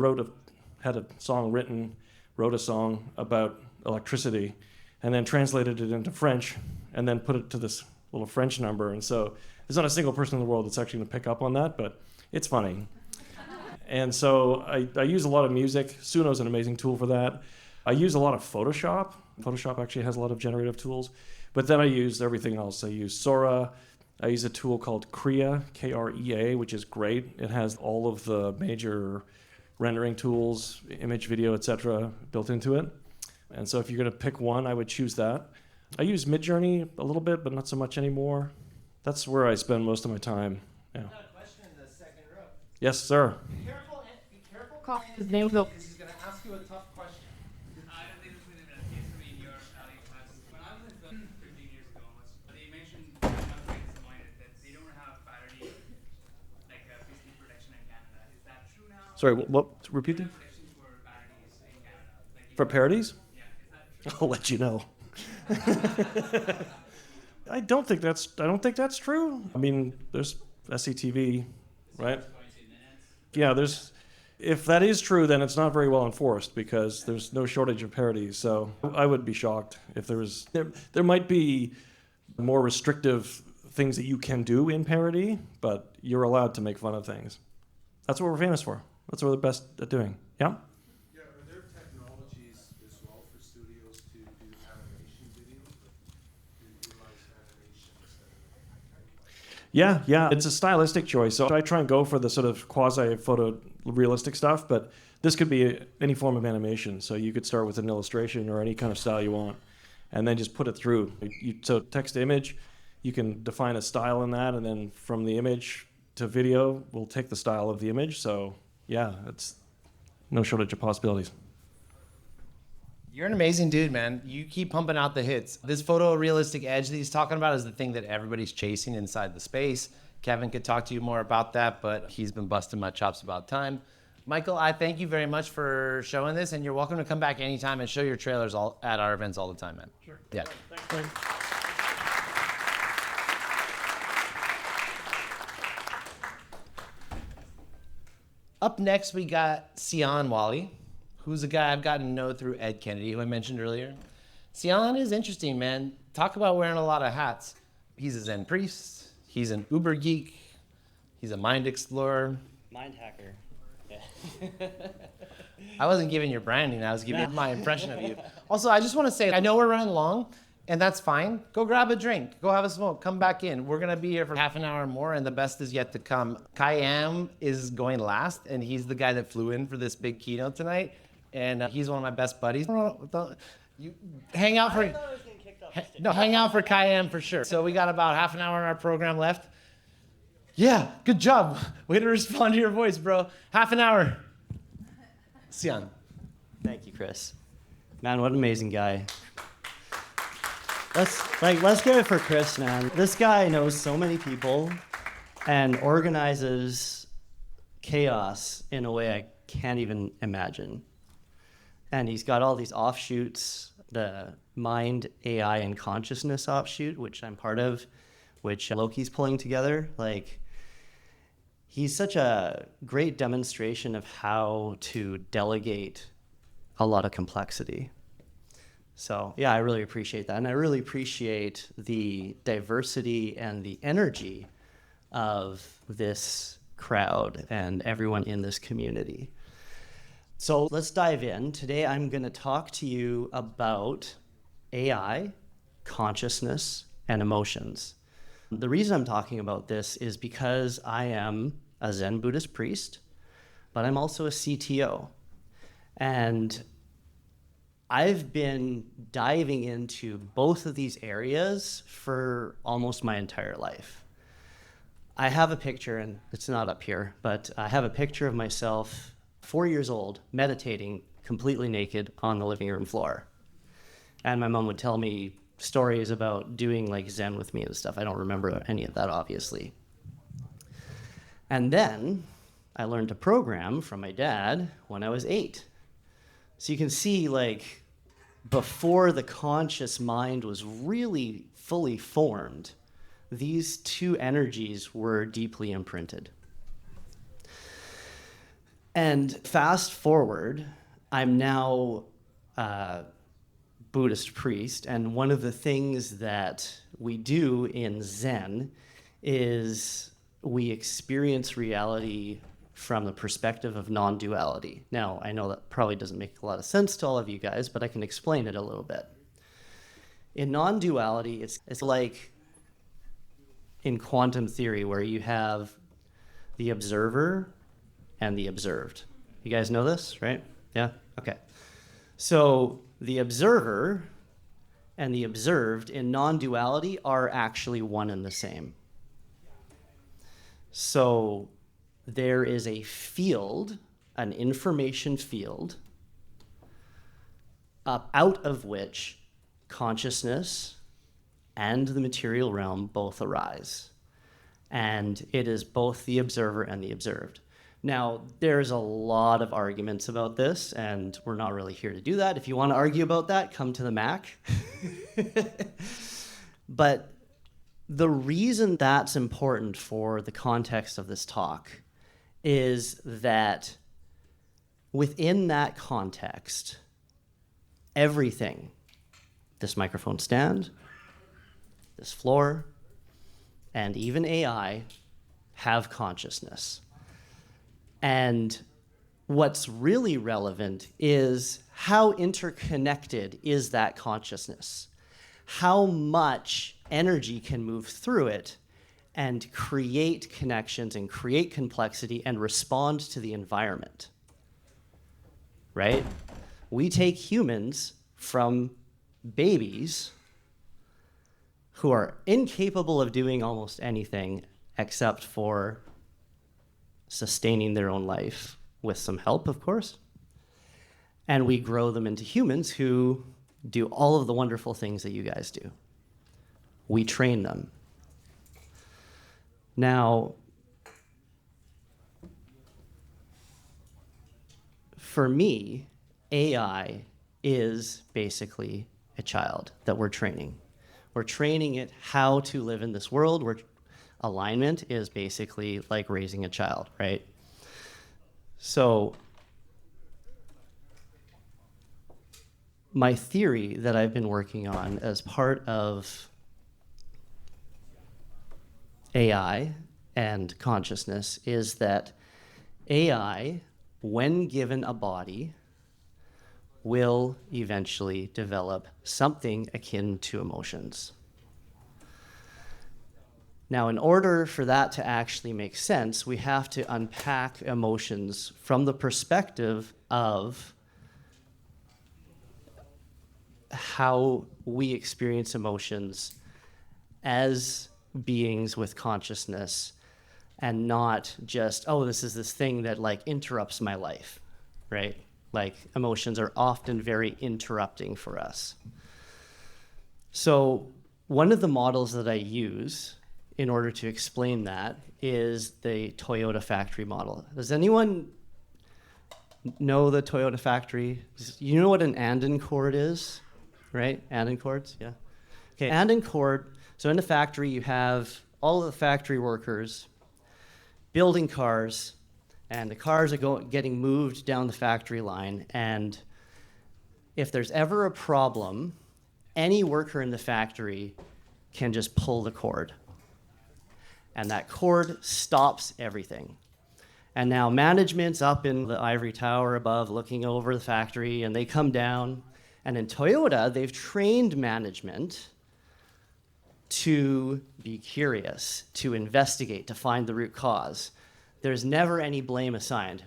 had a song written, wrote a song about electricity, and then translated it into French, and then put it to this little French number. And so there's not a single person in the world that's actually going to pick up on that, but it's funny. And so I use a lot of music. Suno's an amazing tool for that. I use a lot of Photoshop. Photoshop actually has a lot of generative tools. But then I use everything else. I use Sora. I use a tool called Krea, K-R-E-A, which is great. It has all of the major rendering tools, image, video, etc., built into it. And so if you're going to pick one, I would choose that. I use Midjourney a little bit, but not so much anymore. That's where I spend most of my time. Yeah. Got a question in the second row. Yes, sir. Be careful calling his name though, because he's going to ask you a tough question. I don't think this would have been a case for me in your class. When I was in film 15 years ago almost, they mentioned, I'm not saying disappointed, that they don't have parity, like PC protection in Canada. Is that true now? Sorry, what? Repeat that? For parodies? I'll let you know. I don't think that's true. I mean, there's SCTV, right? Yeah, if that is true, then it's not very well enforced because there's no shortage of parodies. So I would be shocked if there might be more restrictive things that you can do in parody, but you're allowed to make fun of things. That's what we're famous for. That's what we're the best at doing. Yeah? Yeah, are there technologies as well for studios to do animation videos? To utilize animations? Yeah, it's a stylistic choice. So I try and go for the sort of quasi-photorealistic stuff, but this could be any form of animation. So you could start with an illustration or any kind of style you want, and then just put it through. So text to image, you can define a style in that, and then from the image to video, we'll take the style of the image. So yeah, it's no shortage of possibilities. You're an amazing dude, man. You keep pumping out the hits. This photorealistic edge that he's talking about is the thing that everybody's chasing inside the space. Kevin could talk to you more about that, but he's been busting my chops about time. Michael, I thank you very much for showing this, and you're welcome to come back anytime and show your trailers at our events all the time, man. Sure. Yeah. Thanks. Up next, we got Sion Wally, who's a guy I've gotten to know through Ed Kennedy, who I mentioned earlier. Sion is interesting, man. Talk about wearing a lot of hats. He's a Zen priest. He's an Uber geek. He's a mind explorer. Mind hacker. Yeah. I wasn't giving your branding. I was giving my impression of you. Also, I just want to say, I know we're running long, and that's fine. Go grab a drink. Go have a smoke. Come back in. We're going to be here for half an hour more, and the best is yet to come. Kayam is going last, and he's the guy that flew in for this big keynote tonight, and he's one of my best buddies. You hang out for... No, hang out for Kayam for sure. So we got about half an hour in our program left. Yeah, good job. Way to respond to your voice, bro. Half an hour. Sion. Thank you, Chris. Man, what an amazing guy. Let's give it for Chris, man. This guy knows so many people and organizes chaos in a way I can't even imagine. And he's got all these offshoots, the Mind, AI, and Consciousness offshoot, which I'm part of, which Loki's pulling together. He's such a great demonstration of how to delegate a lot of complexity. So yeah, I really appreciate that. And I really appreciate the diversity and the energy of this crowd and everyone in this community. So let's dive in. Today I'm going to talk to you about AI, consciousness, and emotions. The reason I'm talking about this is because I am a Zen Buddhist priest, but I'm also a CTO. And I've been diving into both of these areas for almost my entire life. I have a picture, and it's not up here, but I have a picture of myself, 4 years old, meditating completely naked on the living room floor. And my mom would tell me stories about doing Zen with me and stuff. I don't remember any of that, obviously. And then I learned to program from my dad when I was 8. So you can see, before the conscious mind was really fully formed, these two energies were deeply imprinted. And fast forward, I'm now a Buddhist priest, and one of the things that we do in Zen is we experience reality from the perspective of non-duality. Now, I know that probably doesn't make a lot of sense to all of you guys, but I can explain it a little bit. In non-duality, it's like in quantum theory where you have the observer and the observed. You guys know this, right? Yeah? Okay. So the observer and the observed in non-duality are actually one and the same. So there is a field, an information field, out of which consciousness and the material realm both arise. And it is both the observer and the observed. Now, there's a lot of arguments about this, and we're not really here to do that. If you want to argue about that, come to the MAC. But the reason that's important for the context of this talk is that within that context, everything, this microphone stand, this floor, and even AI have consciousness. And what's really relevant is how interconnected is that consciousness? How much energy can move through it and create connections and create complexity and respond to the environment, right? We take humans from babies who are incapable of doing almost anything except for sustaining their own life with some help, of course. And we grow them into humans who do all of the wonderful things that you guys do. We train them. Now, for me, AI is basically a child that we're training. We're training it how to live in this world where alignment is basically like raising a child, right? So my theory that I've been working on as part of AI and consciousness is that AI, when given a body, will eventually develop something akin to emotions. Now, in order for that to actually make sense, we have to unpack emotions from the perspective of how we experience emotions as beings with consciousness and not just, oh, this is this thing that like interrupts my life, right? Like emotions are often very interrupting for us. So one of the models that I use in order to explain that is the Toyota factory model. Does anyone know the Toyota factory? You know what an Anden cord is, right? Anden cords, yeah. Okay, Anden cord. So in the factory, you have all of the factory workers building cars, and the cars are getting moved down the factory line. And if there's ever a problem, any worker in the factory can just pull the cord. And that cord stops everything. And now management's up in the ivory tower above looking over the factory, and they come down. And in Toyota, they've trained management to be curious, to investigate, to find the root cause. There's never any blame assigned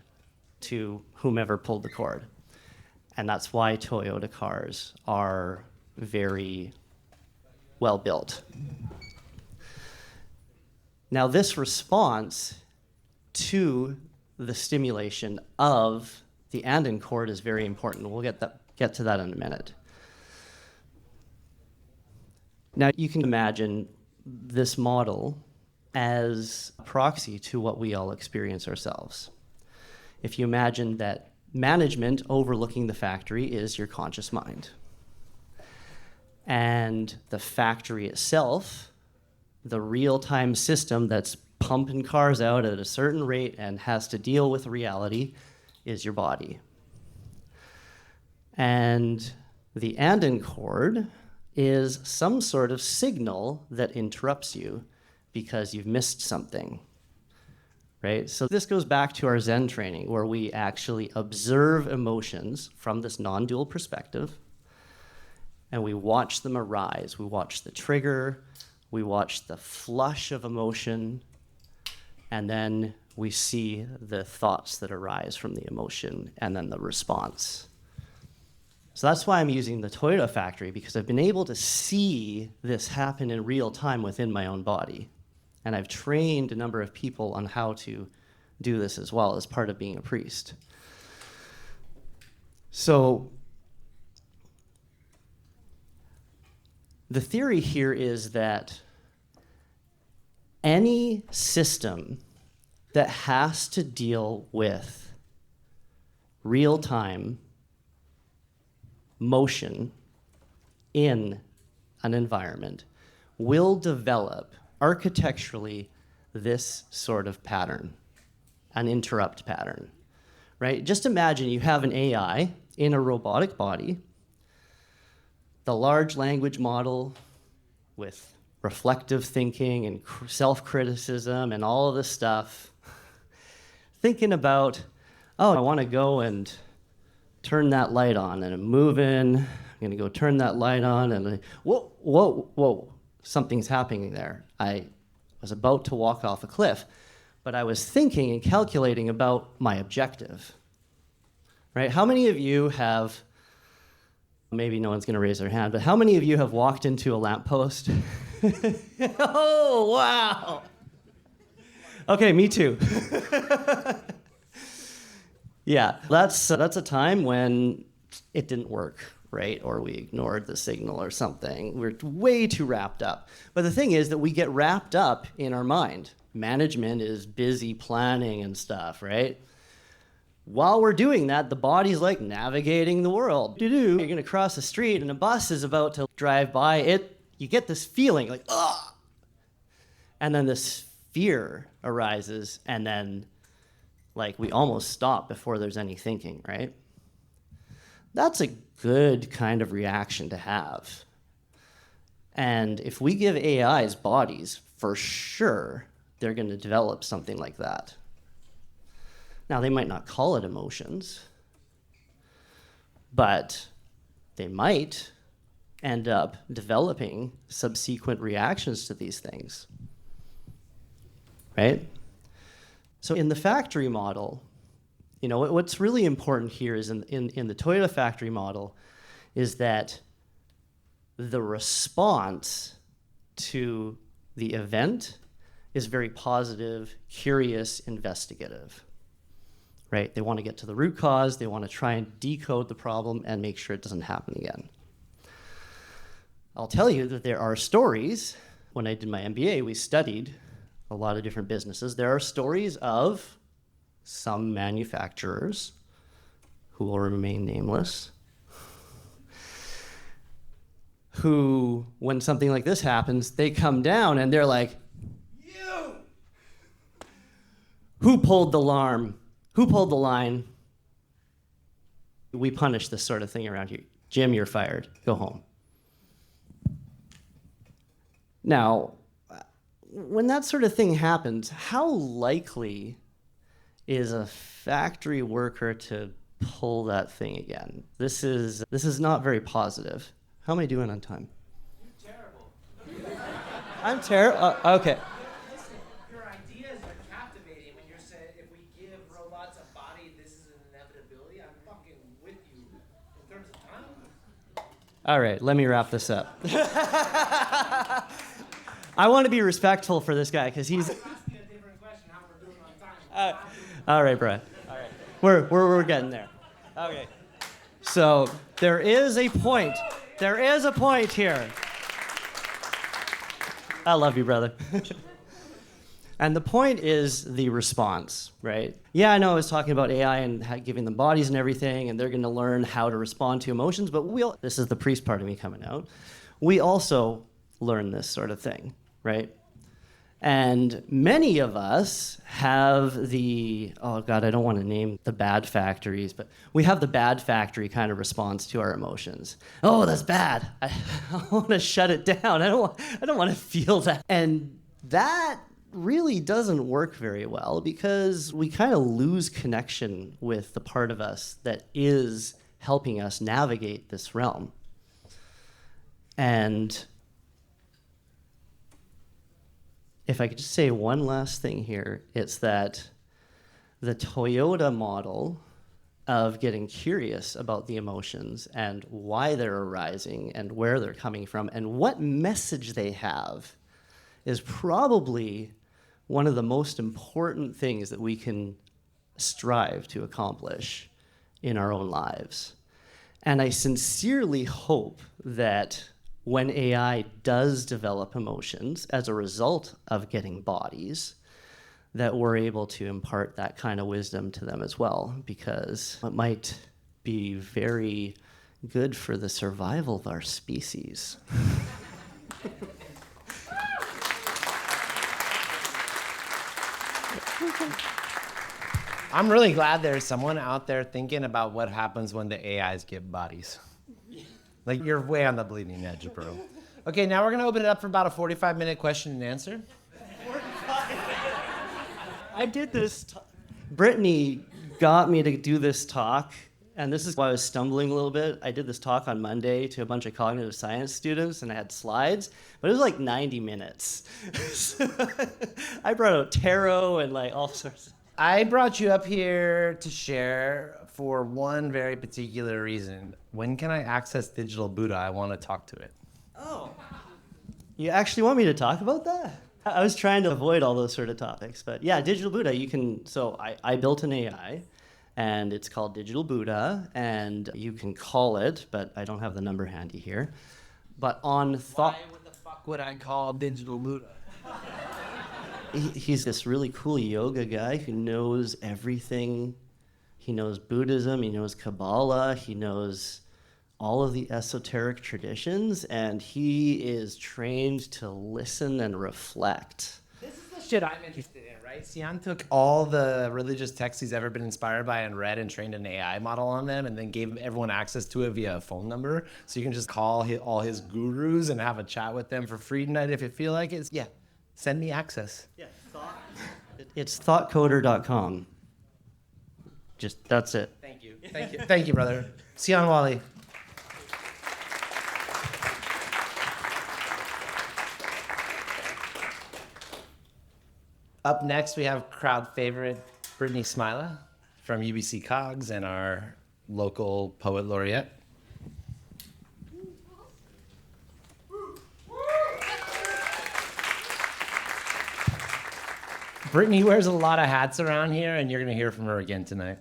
to whomever pulled the cord. And that's why Toyota cars are very well built. Now, this response to the stimulation of the Anden cord is very important. We'll get to that in a minute. Now, you can imagine this model as a proxy to what we all experience ourselves. If you imagine that management overlooking the factory is your conscious mind, and the factory itself, the real-time system that's pumping cars out at a certain rate and has to deal with reality, is your body. And the Anden cord is some sort of signal that interrupts you because you've missed something, right? So this goes back to our Zen training, where we actually observe emotions from this non-dual perspective, and we watch them arise. We watch the trigger, we watch the flush of emotion, and then we see the thoughts that arise from the emotion, and then the response. So that's why I'm using the Toyota factory, because I've been able to see this happen in real time within my own body. And I've trained a number of people on how to do this as well as part of being a priest. So the theory here is that any system that has to deal with real-time motion in an environment will develop architecturally this sort of pattern, an interrupt pattern, right? Just imagine you have an AI in a robotic body, the large language model with reflective thinking and self-criticism and all of this stuff, thinking about, oh, I want to go and turn that light on, and I'm moving, I'm gonna go turn that light on, and whoa, whoa, whoa, something's happening there. I was about to walk off a cliff, but I was thinking and calculating about my objective, right? How many of you have, maybe no one's gonna raise their hand, but how many of you have walked into a lamppost? Oh, wow. Okay, me too. Yeah, that's a time when it didn't work, right? Or we ignored the signal or something. We're way too wrapped up. But the thing is that we get wrapped up in our mind. Management is busy planning and stuff, right? While we're doing that, the body's like navigating the world. You're gonna cross the street and a bus is about to drive by. You get this feeling like, ugh! And then this fear arises, and then like we almost stop before there's any thinking, right? That's a good kind of reaction to have. And if we give AIs bodies, for sure, they're going to develop something like that. Now, they might not call it emotions, but they might end up developing subsequent reactions to these things, right? So in the factory model, you know, what's really important here is in the Toyota factory model is that the response to the event is very positive, curious, investigative, right? They want to get to the root cause, they want to try and decode the problem and make sure it doesn't happen again. I'll tell you that there are stories. When I did my MBA, we studied a lot of different businesses. There are stories of some manufacturers who will remain nameless, who, when something like this happens, they come down and they're like, you! Who pulled the alarm? Who pulled the line? We punish this sort of thing around here. Jim, you're fired. Go home. Now, when that sort of thing happens, how likely is a factory worker to pull that thing again? This is not very positive. How am I doing on time? You're terrible. I'm terrible? Okay. Your ideas are captivating when you're saying if we give robots a body, this is an inevitability. I'm fucking with you in terms of time. All right, let me wrap this up. I want to be respectful for this guy because he's. I'm asking a different question. How we're doing on time? All right, Brad. All right, we're getting there. Okay. So there is a point. There is a point here. I love you, brother. And the point is the response, right? Yeah, I know I was talking about AI and giving them bodies and everything, and they're going to learn how to respond to emotions, but this is the priest part of me coming out. We also learn this sort of thing, right? And many of us have the, oh God, I don't want to name the bad factories, but we have the bad factory kind of response to our emotions. Oh, that's bad. I want to shut it down. I don't want to feel that. And that really doesn't work very well because we kind of lose connection with the part of us that is helping us navigate this realm. And if I could just say one last thing here, it's that the Toyota model of getting curious about the emotions and why they're arising and where they're coming from and what message they have is probably one of the most important things that we can strive to accomplish in our own lives. And I sincerely hope that when AI does develop emotions as a result of getting bodies, that we're able to impart that kind of wisdom to them as well, because it might be very good for the survival of our species. I'm really glad there's someone out there thinking about what happens when the AIs get bodies. Like, you're way on the bleeding edge, bro. Okay, now we're gonna open it up for about a 45-minute question and answer. I did this. Brittany got me to do this talk, and this is why I was stumbling a little bit. I did this talk on Monday to a bunch of cognitive science students, and I had slides, but it was like 90 minutes. I brought out tarot and like all sorts. I brought you up here to share for one very particular reason. When can I access Digital Buddha? I want to talk to it. Oh. You actually want me to talk about that? I was trying to avoid all those sort of topics, but yeah, Digital Buddha, you can, so I built an AI, and it's called Digital Buddha, and you can call it, but I don't have the number handy here. But on thought... Why the fuck would I call Digital Buddha? He's this really cool yoga guy who knows everything. He knows Buddhism, he knows Kabbalah, he knows all of the esoteric traditions, and he is trained to listen and reflect. This is the shit I'm interested in, right? Sian took all the religious texts he's ever been inspired by and read and trained an AI model on them and then gave everyone access to it via a phone number. So you can just call all his gurus and have a chat with them for free tonight if you feel like it. Yeah, send me access. Yeah, it's thoughtcoder.com. Just, that's it. Thank you. Thank you. Thank you, brother. Sian Wali. Up next, we have crowd favorite Brittany Smila from UBC Cogs and our local poet laureate. Brittany wears a lot of hats around here, and you're going to hear from her again tonight.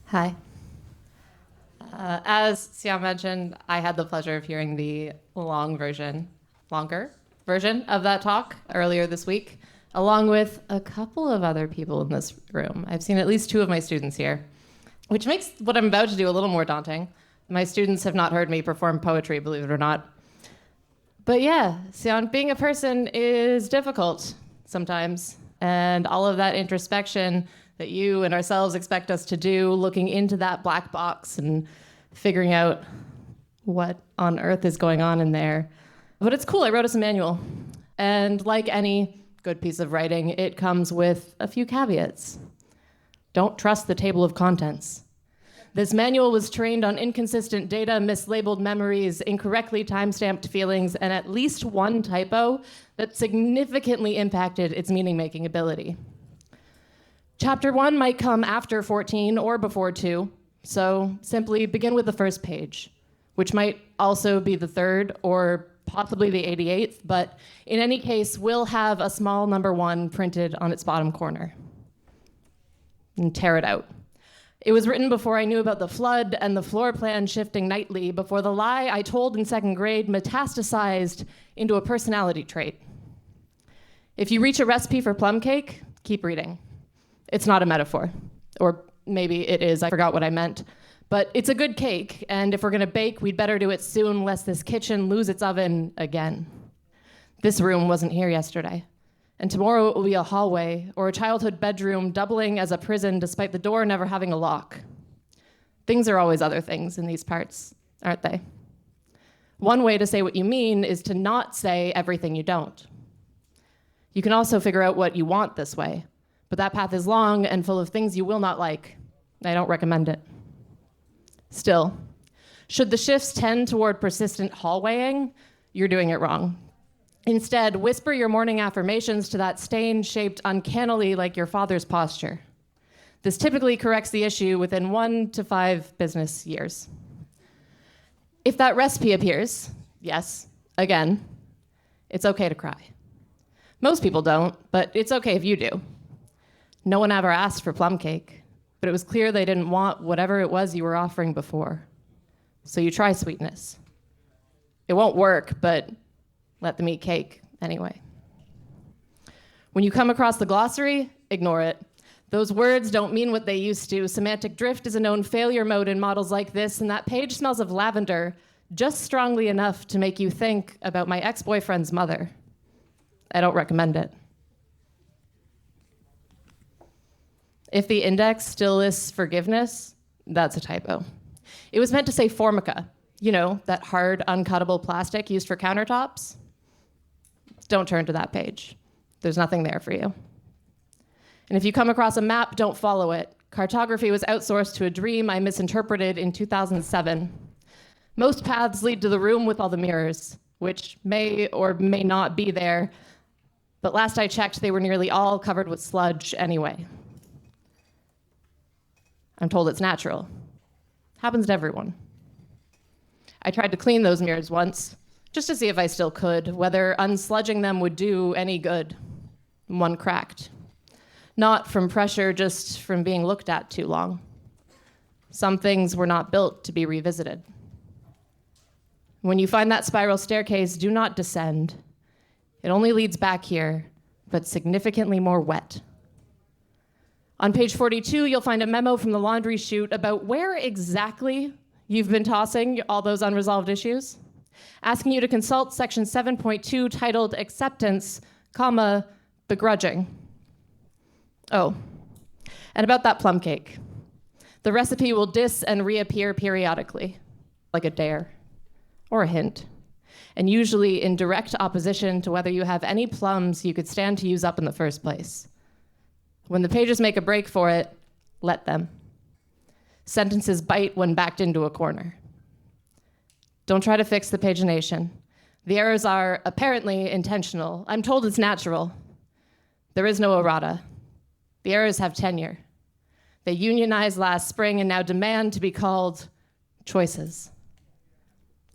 Hi. As Sian mentioned, I had the pleasure of hearing the longer version of that talk earlier this week, along with a couple of other people in this room. I've seen at least 2 of my students here, which makes what I'm about to do a little more daunting. My students have not heard me perform poetry, believe it or not. But yeah, Sian, being a person is difficult sometimes, and all of that introspection that you and ourselves expect us to do, looking into that black box and figuring out what on earth is going on in there. But it's cool, I wrote us a manual. And like any good piece of writing, it comes with a few caveats. Don't trust the table of contents. This manual was trained on inconsistent data, mislabeled memories, incorrectly time-stamped feelings, and at least one typo that significantly impacted its meaning-making ability. Chapter 1 might come after 14 or before 2, so simply begin with the first page, which might also be the 3rd or possibly the 88th, but in any case, we'll have a small number 1 printed on its bottom corner. And tear it out. It was written before I knew about the flood and the floor plan shifting nightly, before the lie I told in 2nd grade metastasized into a personality trait. If you reach a recipe for plum cake, keep reading. It's not a metaphor. Or maybe it is, I forgot what I meant. But it's a good cake, and if we're gonna bake, we'd better do it soon, lest this kitchen lose its oven again. This room wasn't here yesterday, and tomorrow it will be a hallway or a childhood bedroom doubling as a prison despite the door never having a lock. Things are always other things in these parts, aren't they? One way to say what you mean is to not say everything you don't. You can also figure out what you want this way, but that path is long and full of things you will not like. I don't recommend it. Still, should the shifts tend toward persistent hallwaying, you're doing it wrong. Instead, whisper your morning affirmations to that stain shaped uncannily like your father's posture. This typically corrects the issue within 1 to 5 business years. If that recipe appears, yes, again, it's okay to cry. Most people don't, but it's okay if you do. No one ever asked for plum cake, but it was clear they didn't want whatever it was you were offering before. So you try sweetness. It won't work, but let them eat cake anyway. When you come across the glossary, ignore it. Those words don't mean what they used to. Semantic drift is a known failure mode in models like this, and that page smells of lavender just strongly enough to make you think about my ex-boyfriend's mother. I don't recommend it. If the index still lists forgiveness, that's a typo. It was meant to say formica, you know, that hard, uncuttable plastic used for countertops. Don't turn to that page. There's nothing there for you. And if you come across a map, don't follow it. Cartography was outsourced to a dream I misinterpreted in 2007. Most paths lead to the room with all the mirrors, which may or may not be there, but last I checked, they were nearly all covered with sludge anyway. I'm told it's natural. Happens to everyone. I tried to clean those mirrors once, just to see if I still could, whether unsludging them would do any good. One cracked. Not from pressure, just from being looked at too long. Some things were not built to be revisited. When you find that spiral staircase, do not descend. It only leads back here, but significantly more wet. On page 42, you'll find a memo from the laundry chute about where exactly you've been tossing all those unresolved issues, asking you to consult section 7.2 titled Acceptance, Begrudging. Oh, and about that plum cake. The recipe will dis and reappear periodically, like a dare or a hint, and usually in direct opposition to whether you have any plums you could stand to use up in the first place. When the pages make a break for it, let them. Sentences bite when backed into a corner. Don't try to fix the pagination. The errors are apparently intentional. I'm told it's natural. There is no errata. The errors have tenure. They unionized last spring and now demand to be called choices.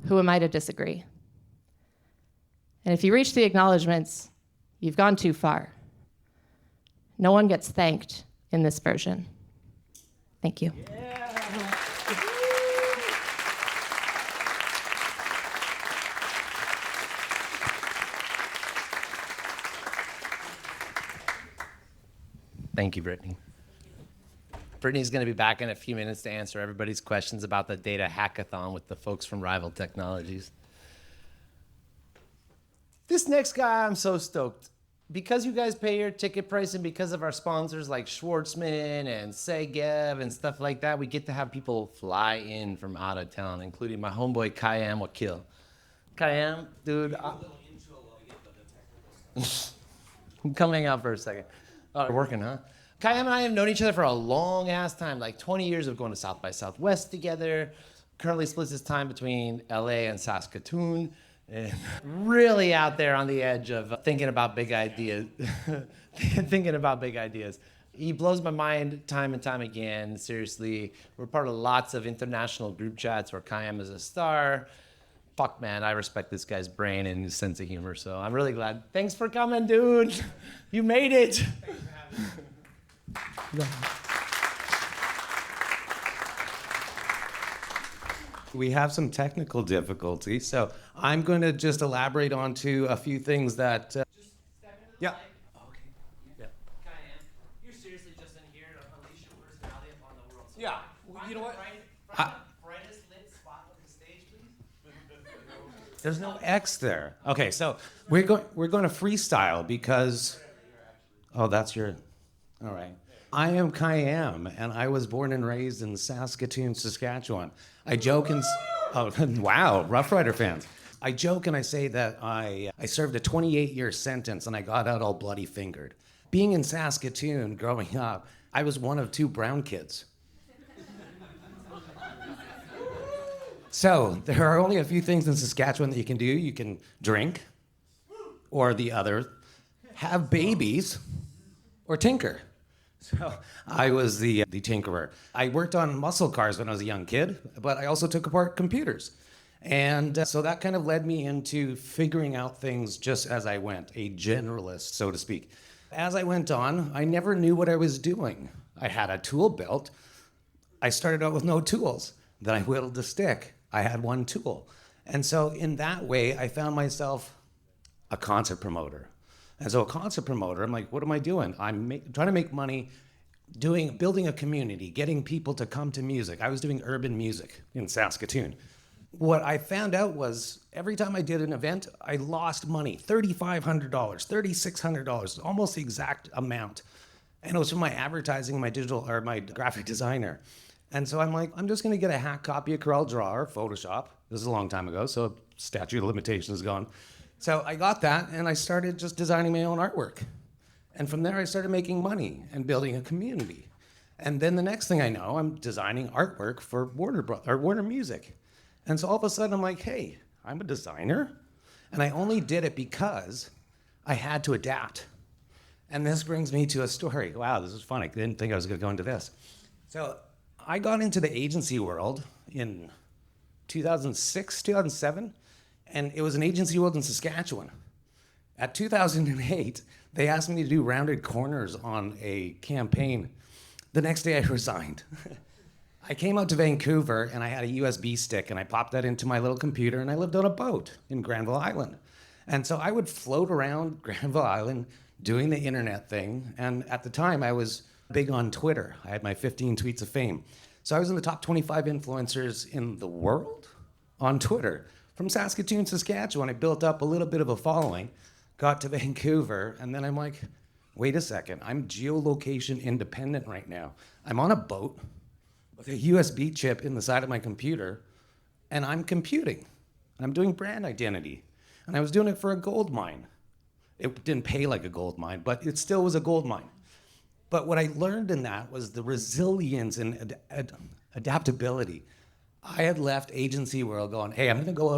Who am I to disagree? And if you reach the acknowledgements, you've gone too far. No one gets thanked in this version. Thank you. Thank you, Brittany. Brittany's going to be back in a few minutes to answer everybody's questions about the data hackathon with the folks from Rival Technologies. This next guy, I'm so stoked. Because you guys pay your ticket price and because of our sponsors like Schwartzman and Segev and stuff like that, we get to have people fly in from out of town, including my homeboy Kayam Wakil. Kayam, dude, I'm coming out for a second. Oh, we're working, huh? Kayam and I have known each other for a long ass time, like 20 years of going to South by Southwest together. Currently splits his time between LA and Saskatoon. And really out there on the edge of thinking about big ideas. He blows my mind time and time again. Seriously, we're part of lots of international group chats where Kayam is a star. Fuck, man, I respect this guy's brain and his sense of humor, so I'm really glad. Thanks for coming, dude. You made it. Thanks for having me. We have some technical difficulties, so I'm going to just elaborate onto a few things that... yeah. Okay. Yeah. You're seriously just in here to unleash your personality upon the world. So Yeah. Find You know what? Find the brightest lit spot on the stage, please. There's no X there. Okay, so we're going to freestyle because... Oh, that's your... All right. I am Kayam, and I was born and raised in Saskatoon, Saskatchewan. I joke and... Oh, wow, Rough Rider fans. I joke and I say that I served a 28-year sentence and I got out all bloody fingered. Being in Saskatoon growing up, I was one of 2 brown kids. So there are only a few things in Saskatchewan that you can do. You can drink, or the other, have babies, or tinker. So I was the tinkerer. I worked on muscle cars when I was a young kid, but I also took apart computers. And so that kind of led me into figuring out things just as I went, a generalist, so to speak. As I went on, I never knew what I was doing. I had a tool belt. I started out with no tools. Then I whittled a stick. I had one tool. And so in that way, I found myself a concert promoter. And so a concert promoter, I'm like, what am I doing? I'm trying to make money building a community, getting people to come to music. I was doing urban music in Saskatoon. What I found out was every time I did an event, I lost money, $3,500, $3,600, almost the exact amount. And it was from my advertising, my digital, or my graphic designer. And so I'm like, I'm just gonna get a hack copy of CorelDRAW or Photoshop. This is a long time ago, so statute of limitations is gone. So I got that and I started just designing my own artwork. And from there I started making money and building a community. And then the next thing I know, I'm designing artwork for Warner Music. And so all of a sudden I'm like, hey, I'm a designer. And I only did it because I had to adapt. And this brings me to a story. Wow, this is fun. I didn't think I was gonna go into this. So I got into the agency world in 2006, 2007, and it was an agency world in Saskatchewan. At 2008, they asked me to do rounded corners on a campaign. The next day I resigned. I came out to Vancouver and I had a USB stick and I popped that into my little computer and I lived on a boat in Granville Island. And so I would float around Granville Island doing the internet thing. And at the time I was big on Twitter. I had my 15 tweets of fame. So I was in the top 25 influencers in the world on Twitter. From Saskatoon, Saskatchewan, I built up a little bit of a following, got to Vancouver, and then I'm like, wait a second, I'm geolocation independent right now. I'm on a boat with a USB chip in the side of my computer, and I'm computing. I'm doing brand identity. And I was doing it for a gold mine. It didn't pay like a gold mine, but it still was a gold mine. But what I learned in that was the resilience and adaptability. I had left agency world going, hey, I'm gonna go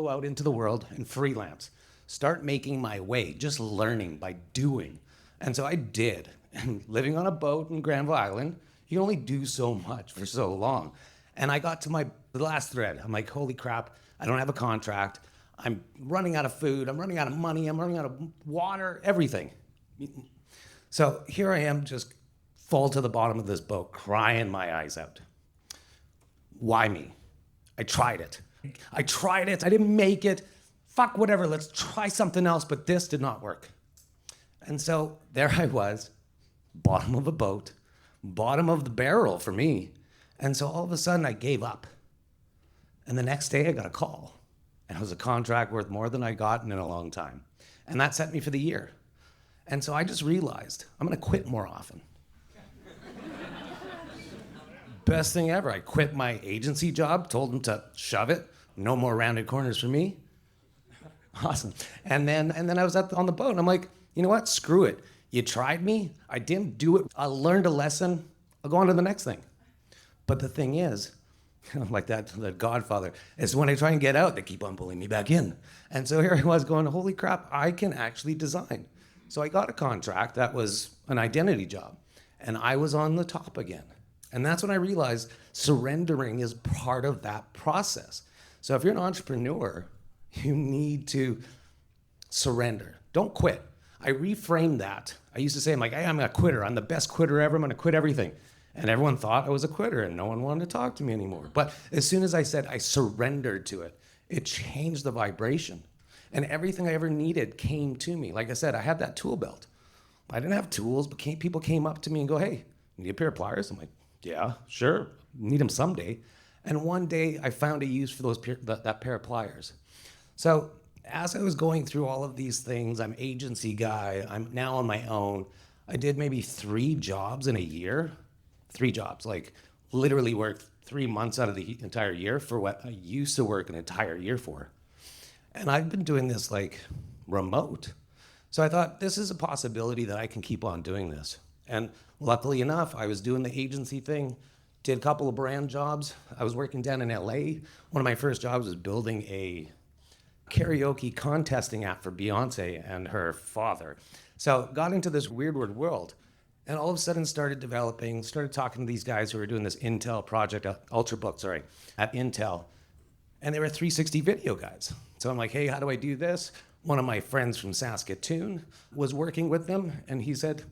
out into the world and freelance. Start making my way, just learning by doing. And so I did. And living on a boat in Granville Island, you can only do so much for so long. And I got to the last thread. I'm like, holy crap, I don't have a contract. I'm running out of food, I'm running out of money, I'm running out of water, everything. So here I am, just fall to the bottom of this boat, crying my eyes out. Why me? I tried it. I didn't make it. Fuck whatever, let's try something else, but this did not work. And so there I was, bottom of a boat, bottom of the barrel for me. And so all of a sudden I gave up. And the next day I got a call. And it was a contract worth more than I gotten in a long time. And that set me for the year. And so I just realized I'm gonna quit more often. Best thing ever. I quit my agency job, told them to shove it. No more rounded corners for me. Awesome. And then I was on the boat and I'm like, you know what? Screw it. You tried me. I didn't do it. I learned a lesson. I'll go on to the next thing. But the thing is, like that Godfather, is when I try and get out, they keep on pulling me back in. And so here I was going, holy crap, I can actually design. So I got a contract that was an identity job. And I was on the top again. And that's when I realized surrendering is part of that process. So if you're an entrepreneur, you need to surrender. Don't quit. I reframed that. I used to say, hey, I'm a quitter. I'm the best quitter ever. I'm going to quit everything. And everyone thought I was a quitter and no one wanted to talk to me anymore. But as soon as I said I surrendered to it, it changed the vibration. And everything I ever needed came to me. Like I said, I had that tool belt. I didn't have tools, but people came up to me and go, hey, you need a pair of pliers? I'm like, yeah, sure. Need them someday. And one day I found a use for that pair of pliers. So as I was going through all of these things, I'm agency guy, I'm now on my own. I did maybe 3 jobs in a year. 3 jobs, like literally worked 3 months out of the entire year for what I used to work an entire year for. And I've been doing this like remote. So I thought, this is a possibility that I can keep on doing this. And luckily enough, I was doing the agency thing, did a couple of brand jobs. I was working down in LA. One of my first jobs was building a karaoke contesting app for Beyonce and her father. So got into this weird world. And all of a sudden started talking to these guys who were doing this Intel project, Ultrabook, at Intel. And they were 360 video guys. So I'm like, hey, how do I do this? One of my friends from Saskatoon was working with them, and he said,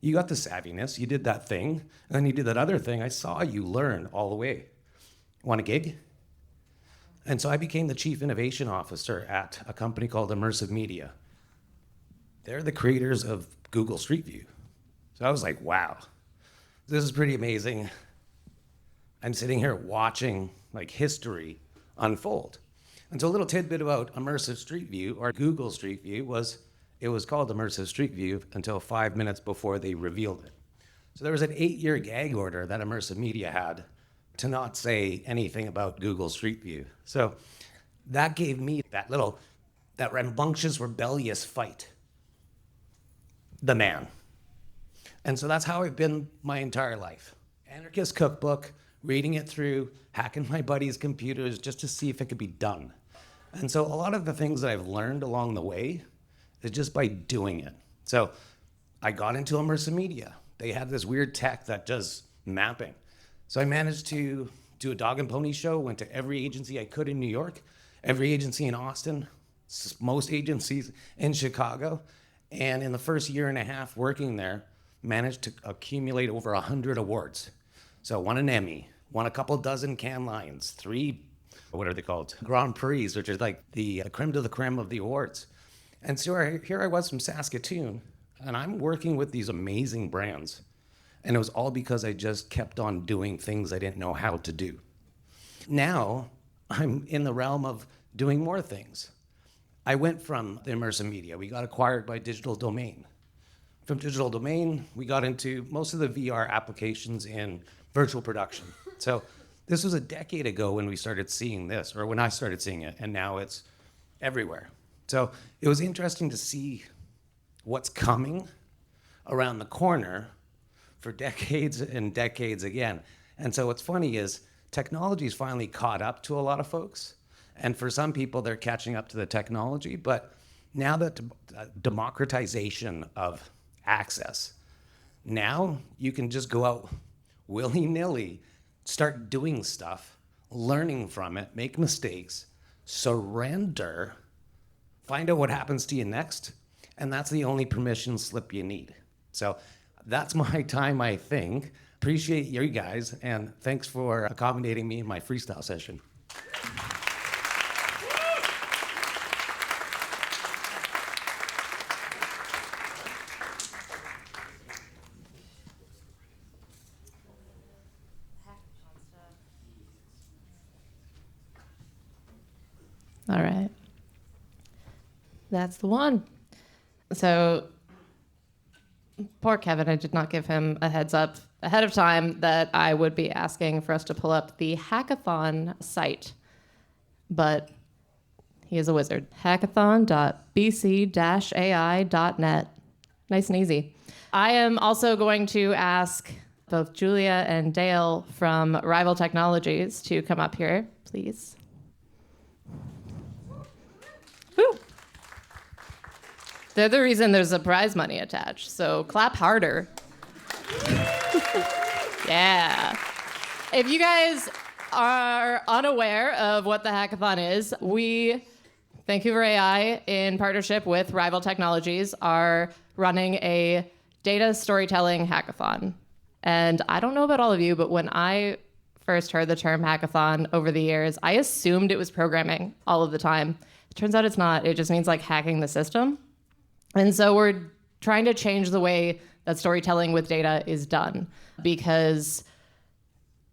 you got the savviness, you did that thing, and then you did that other thing. I saw you learn all the way. Want a gig? And so I became the chief innovation officer at a company called Immersive Media. They're the creators of Google Street View. So I was like, wow, this is pretty amazing. I'm sitting here watching like history unfold. And so a little tidbit about Immersive Street View, or Google Street View, was it was called Immersive Street View until 5 minutes before they revealed it. So there was an 8-year gag order that Immersive Media had to not say anything about Google Street View. So that gave me that rambunctious, rebellious fight. The man. And so that's how I've been my entire life. Anarchist cookbook, reading it through, hacking my buddies' computers just to see if it could be done. And so a lot of the things that I've learned along the way is just by doing it. So I got into Immersive Media. They had this weird tech that does mapping. So I managed to do a dog and pony show, went to every agency I could in New York, every agency in Austin, most agencies in Chicago. And in the first year and a half working there, managed to accumulate over 100 awards. So won an Emmy, won a couple dozen Cannes Lions, 3, what are they called? Grand Prix, which is like the creme de la creme of the awards. And so here I was from Saskatoon, and I'm working with these amazing brands. And it was all because I just kept on doing things I didn't know how to do. Now, I'm in the realm of doing more things. I went from the Immersive Media. We got acquired by Digital Domain. From Digital Domain, we got into most of the VR applications in virtual production. So this was a decade ago when we started seeing this, or when I started seeing it, and now it's everywhere. So it was interesting to see what's coming around the corner for decades and decades again. And so what's funny is technology's finally caught up to a lot of folks. And for some people, they're catching up to the technology. But now that democratization of access, now you can just go out willy-nilly, start doing stuff, learning from it, make mistakes, surrender, find out what happens to you next, and that's the only permission slip you need. So that's my time, I think. Appreciate you guys, and thanks for accommodating me in my freestyle session. All right. That's the one. So, poor Kevin, I did not give him a heads up ahead of time that I would be asking for us to pull up the hackathon site. But he is a wizard. Hackathon.bc-ai.net. Nice and easy. I am also going to ask both Julia and Dale from Rival Technologies to come up here, please. Woo. They're the reason there's a prize money attached, so clap harder. Yeah. If you guys are unaware of what the hackathon is, we, Vancouver AI, in partnership with Rival Technologies, are running a data storytelling hackathon. And I don't know about all of you, but when I first heard the term hackathon over the years, I assumed it was programming all of the time. It turns out it's not. It just means like hacking the system. And so we're trying to change the way that storytelling with data is done, because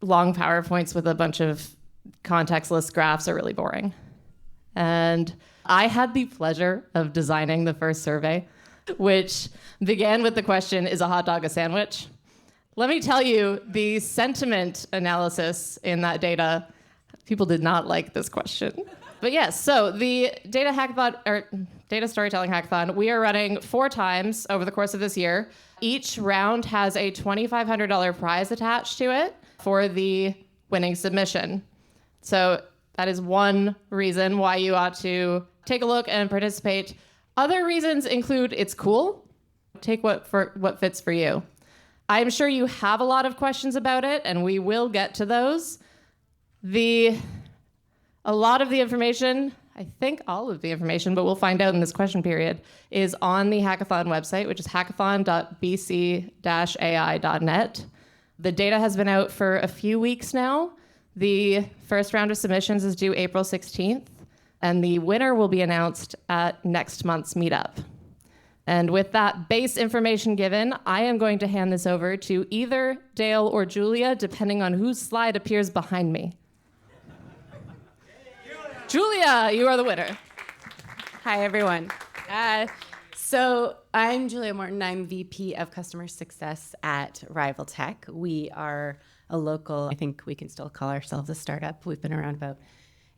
long PowerPoints with a bunch of contextless graphs are really boring. And I had the pleasure of designing the first survey, which began with the question, is a hot dog a sandwich? Let me tell you, the sentiment analysis in that data, people did not like this question. But yes, so the data hackathon, or data storytelling hackathon, we are running 4 times over the course of this year. Each round has a $2,500 prize attached to it for the winning submission. So that is one reason why you ought to take a look and participate. Other reasons include it's cool. Take what fits for you. I'm sure you have a lot of questions about it, and we will get to those. A lot of the information, I think all of the information, but we'll find out in this question period, is on the hackathon website, which is hackathon.bc-ai.net. The data has been out for a few weeks now. The first round of submissions is due April 16th, and the winner will be announced at next month's Meetup. And with that base information given, I am going to hand this over to either Dale or Julia, depending on whose slide appears behind me. Julia, you are the winner. Hi, everyone. So I'm Julia Morton. I'm VP of Customer Success at Rival Tech. We are a local, I think we can still call ourselves a startup. We've been around about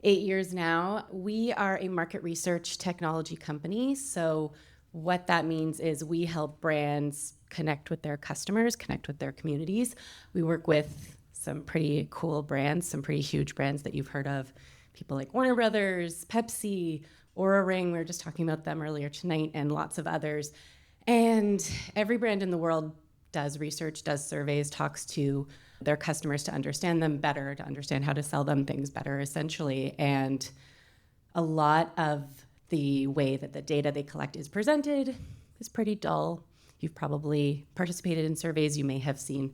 8 years now. We are a market research technology company. So what that means is we help brands connect with their customers, connect with their communities. We work with some pretty cool brands, some pretty huge brands that you've heard of. People like Warner Brothers, Pepsi, Oura Ring, we were just talking about them earlier tonight, and lots of others. And every brand in the world does research, does surveys, talks to their customers to understand them better, to understand how to sell them things better, essentially. And a lot of the way that the data they collect is presented is pretty dull. You've probably participated in surveys. You may have seen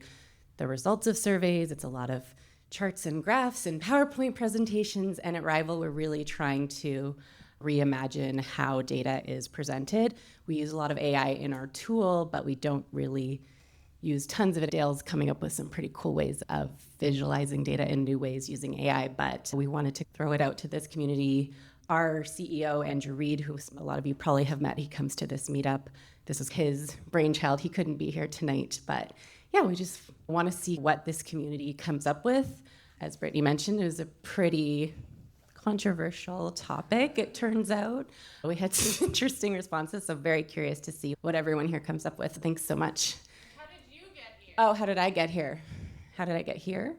the results of surveys. It's a lot of charts and graphs and PowerPoint presentations. And at Rival, we're really trying to reimagine how data is presented. We use a lot of AI in our tool, but we don't really use tons of it. Dale's coming up with some pretty cool ways of visualizing data in new ways using AI, but we wanted to throw it out to this community. Our CEO, Andrew Reed, who a lot of you probably have met, he comes to this meetup. This is his brainchild. He couldn't be here tonight, but yeah, we just want to see what this community comes up with. As Brittany mentioned, it was a pretty controversial topic, it turns out. We had some interesting responses, so very curious to see what everyone here comes up with. Thanks so much. How did you get here? Oh, how did I get here? How did I get here?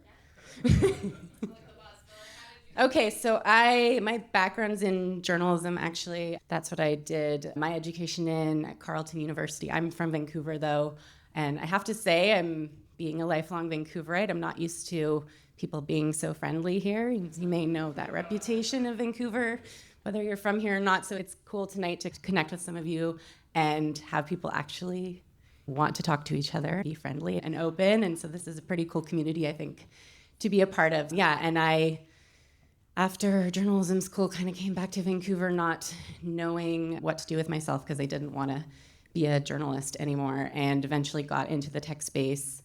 Okay, so my background's in journalism, actually. That's what I did my education in at Carleton University. I'm from Vancouver, though, and I have to say, I'm being a lifelong Vancouverite. I'm not used to people being so friendly here. You may know that reputation of Vancouver, whether you're from here or not. So it's cool tonight to connect with some of you and have people actually want to talk to each other, be friendly and open. And so this is a pretty cool community, I think, to be a part of. Yeah, and after journalism school, kind of came back to Vancouver not knowing what to do with myself because I didn't want to be a journalist anymore, and eventually got into the tech space,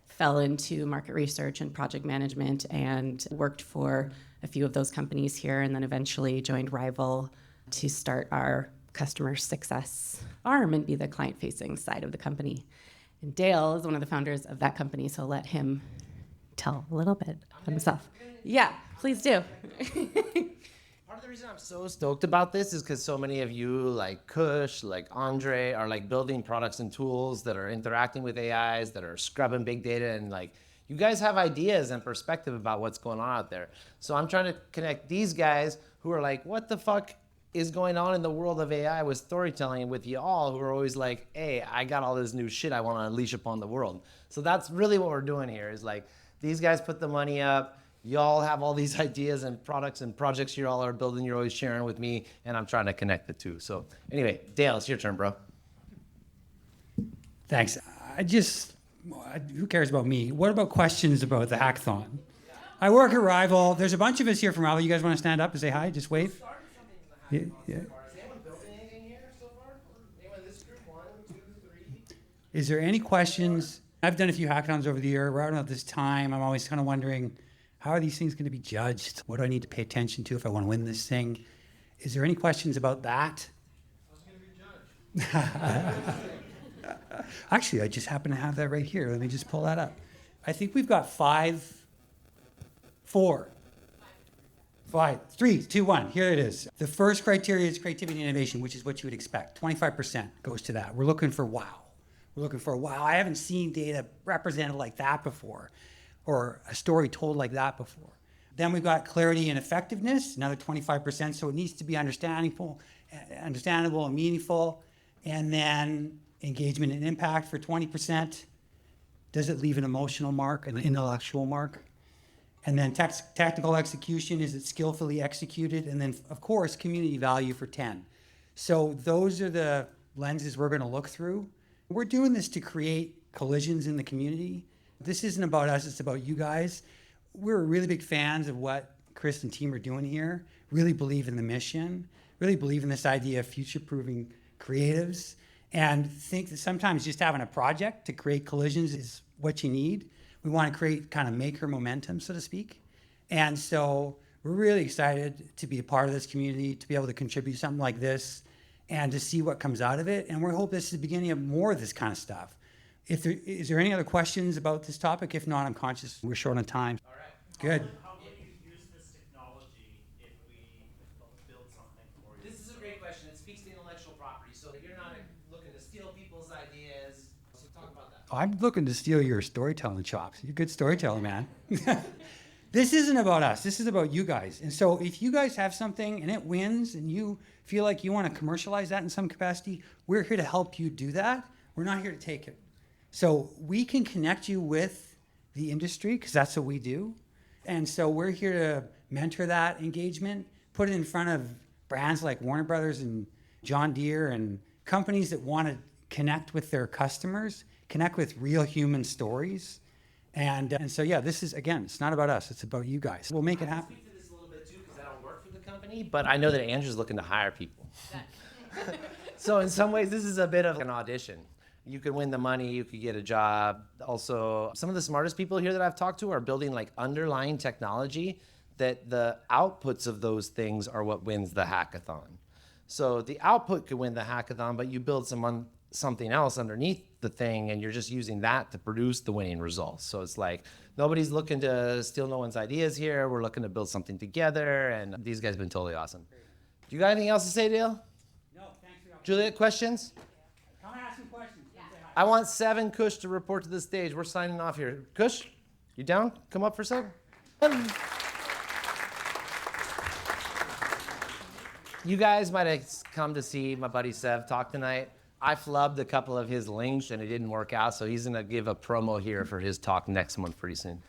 fell into market research and project management, and worked for a few of those companies here, and then eventually joined Rival to start our customer success arm and be the client-facing side of the company. And Dale is one of the founders of that company, so I'll let him tell a little bit of himself. Yeah, please do. Part of the reason I'm so stoked about this is because so many of you, like Kush, like Andre, are like building products and tools that are interacting with AIs, that are scrubbing big data, and like you guys have ideas and perspective about what's going on out there. So I'm trying to connect these guys who are like, what the fuck is going on in the world of AI with storytelling, with y'all who are always like, hey, I got all this new shit I want to unleash upon the world. So that's really what we're doing here, is like these guys put the money up. Y'all have all these ideas and products and projects you all are building, you're always sharing with me, and I'm trying to connect the two. So anyway, Dale, it's your turn, bro. Thanks. Who cares about me? What about questions about the hackathon? I work at Rival. There's a bunch of us here from Rival. You guys want to stand up and say hi? Just wave. Yeah. Is there any questions? I've done a few hackathons over the year. Right around this time, I'm always kind of wondering, how are these things going to be judged? What do I need to pay attention to if I want to win this thing? Is there any questions about that? Actually, I just happen to have that right here. Let me just pull that up. I think we've got four. 5, 3, 2, 1. Here it is. The first criteria is creativity and innovation, which is what you would expect. 25% goes to that. We're looking for wow. We're looking for wow. I haven't seen data represented like that before, or a story told like that before. Then we've got clarity and effectiveness, another 25%. So it needs to be understandable and meaningful. And then engagement and impact for 20%. Does it leave an emotional mark, an intellectual mark? And then tactical execution, is it skillfully executed? And then, of course, community value for 10. So those are the lenses we're going to look through. We're doing this to create collisions in the community. This isn't about us, it's about you guys. We're really big fans of what Chris and team are doing here, really believe in the mission, really believe in this idea of future-proofing creatives, and think that sometimes just having a project to create collisions is what you need. We want to create kind of maker momentum, so to speak. And so we're really excited to be a part of this community, to be able to contribute something like this and to see what comes out of it. And we hope this is the beginning of more of this kind of stuff. Is there any other questions about this topic? If not, I'm conscious we're short on time. All right. Good. How will you use this technology if we build something for you? This is a great question. It speaks to intellectual property. So you're not looking to steal people's ideas. So talk about that. I'm looking to steal your storytelling chops. You're a good storyteller, man. This isn't about us. This is about you guys. And so if you guys have something and it wins and you feel like you want to commercialize that in some capacity, we're here to help you do that. We're not here to take it. So we can connect you with the industry because that's what we do. And so we're here to mentor that engagement, put it in front of brands like Warner Brothers and John Deere and companies that want to connect with their customers, connect with real human stories. And so, yeah, this is, again, it's not about us. It's about you guys. We'll make it happen. Speak to this a little bit too because I don't work for the company. But I know that Andrew's looking to hire people. So in some ways, this is a bit of an audition. You could win the money, you could get a job. Also, some of the smartest people here that I've talked to are building like underlying technology that the outputs of those things are what wins the hackathon. So the output could win the hackathon, but you build something else underneath the thing and you're just using that to produce the winning results. So it's like, nobody's looking to steal no one's ideas here. We're looking to build something together, and these guys have been totally awesome. Do you got anything else to say, Dale? No, thanks for your Juliet, questions? Come and ask some questions. Yeah. I want 7 Kush to report to the stage. We're signing off here. Kush, you down? Come up for a second. You guys might have come to see my buddy Sev talk tonight. I flubbed a couple of his links and it didn't work out, so he's gonna give a promo here for his talk next month pretty soon.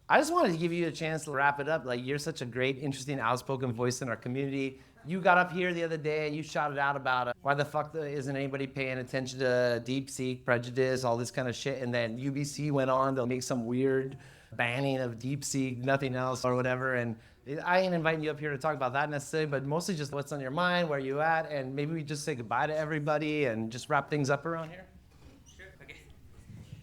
I just wanted to give you a chance to wrap it up. Like, you're such a great, interesting, outspoken voice in our community. You got up here the other day and you shouted out about why the fuck isn't anybody paying attention to DeepSeek, prejudice, all this kind of shit, and then UBC went on to make some weird banning of DeepSeek, nothing else or whatever, and I ain't inviting you up here to talk about that necessarily, but mostly just what's on your mind, where you at, and maybe we just say goodbye to everybody and just wrap things up around here. Sure. Okay.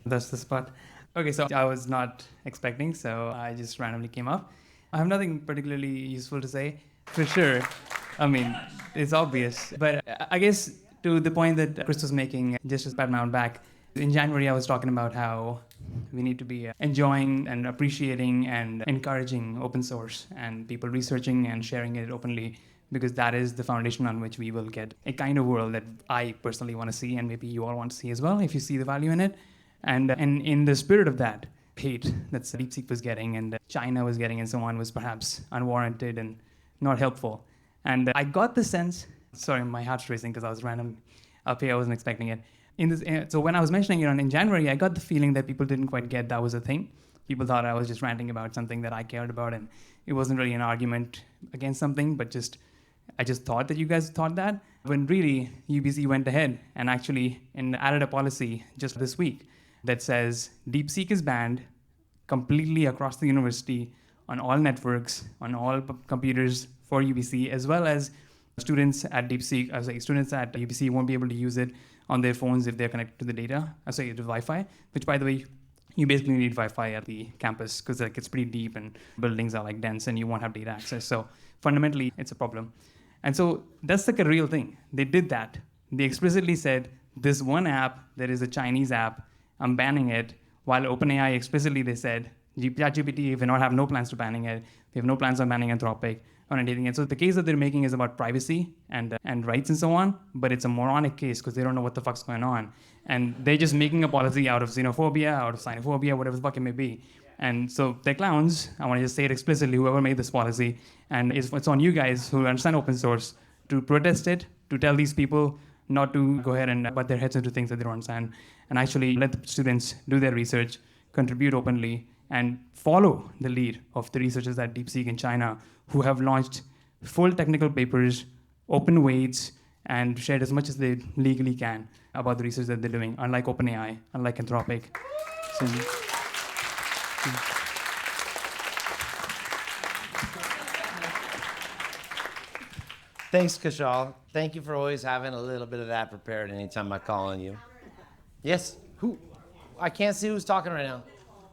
That's the spot. Okay, so I was not expecting, so I just randomly came up. I have nothing particularly useful to say, for sure. I mean, it's obvious. But I guess to the point that Chris was making, just to pat my own back, in January I was talking about how we need to be enjoying and appreciating and encouraging open source and people researching and sharing it openly, because that is the foundation on which we will get a kind of world that I personally want to see, and maybe you all want to see as well if you see the value in it. And in the spirit of that, hate that DeepSeek was getting and China was getting and so on was perhaps unwarranted and not helpful. And I got the sense, sorry, my heart's racing because I was random up here, I wasn't expecting it. So when I was mentioning it in January, I got the feeling that people didn't quite get that was a thing. People thought I was just ranting about something that I cared about, and it wasn't really an argument against something, but I just thought that you guys thought that, when really UBC went ahead and actually added a policy just this week that says DeepSeek is banned completely across the university on all networks, on all computers for UBC, as well as students at students at UBC won't be able to use it on their phones if they're connected to the to Wi-Fi, which, by the way, you basically need Wi-Fi at the campus because it's pretty deep and buildings are dense and you won't have data access. So fundamentally, it's a problem. And so that's a real thing. They did that. They explicitly said, this one app, that is a Chinese app, I'm banning it, while OpenAI explicitly they said, ChatGPT, we have no plans to banning it. They have no plans on banning Anthropic or anything. And so the case that they're making is about privacy and rights and so on, but it's a moronic case because they don't know what the fuck's going on. And they're just making a policy out of xenophobia, out of xenophobia, whatever the fuck it may be. And so they're clowns. I want to just say it explicitly, whoever made this policy. And it's on you guys who understand open source to protest it, to tell these people not to go ahead and butt their heads into things that they don't understand, and actually let the students do their research, contribute openly, and follow the lead of the researchers at DeepSeek in China who have launched full technical papers, open weights, and shared as much as they legally can about the research that they're doing, unlike OpenAI, unlike Anthropic. So, Thanks, Kashal. Thank you for always having a little bit of that prepared anytime I call on you. Yes? Who? I can't see who's talking right now.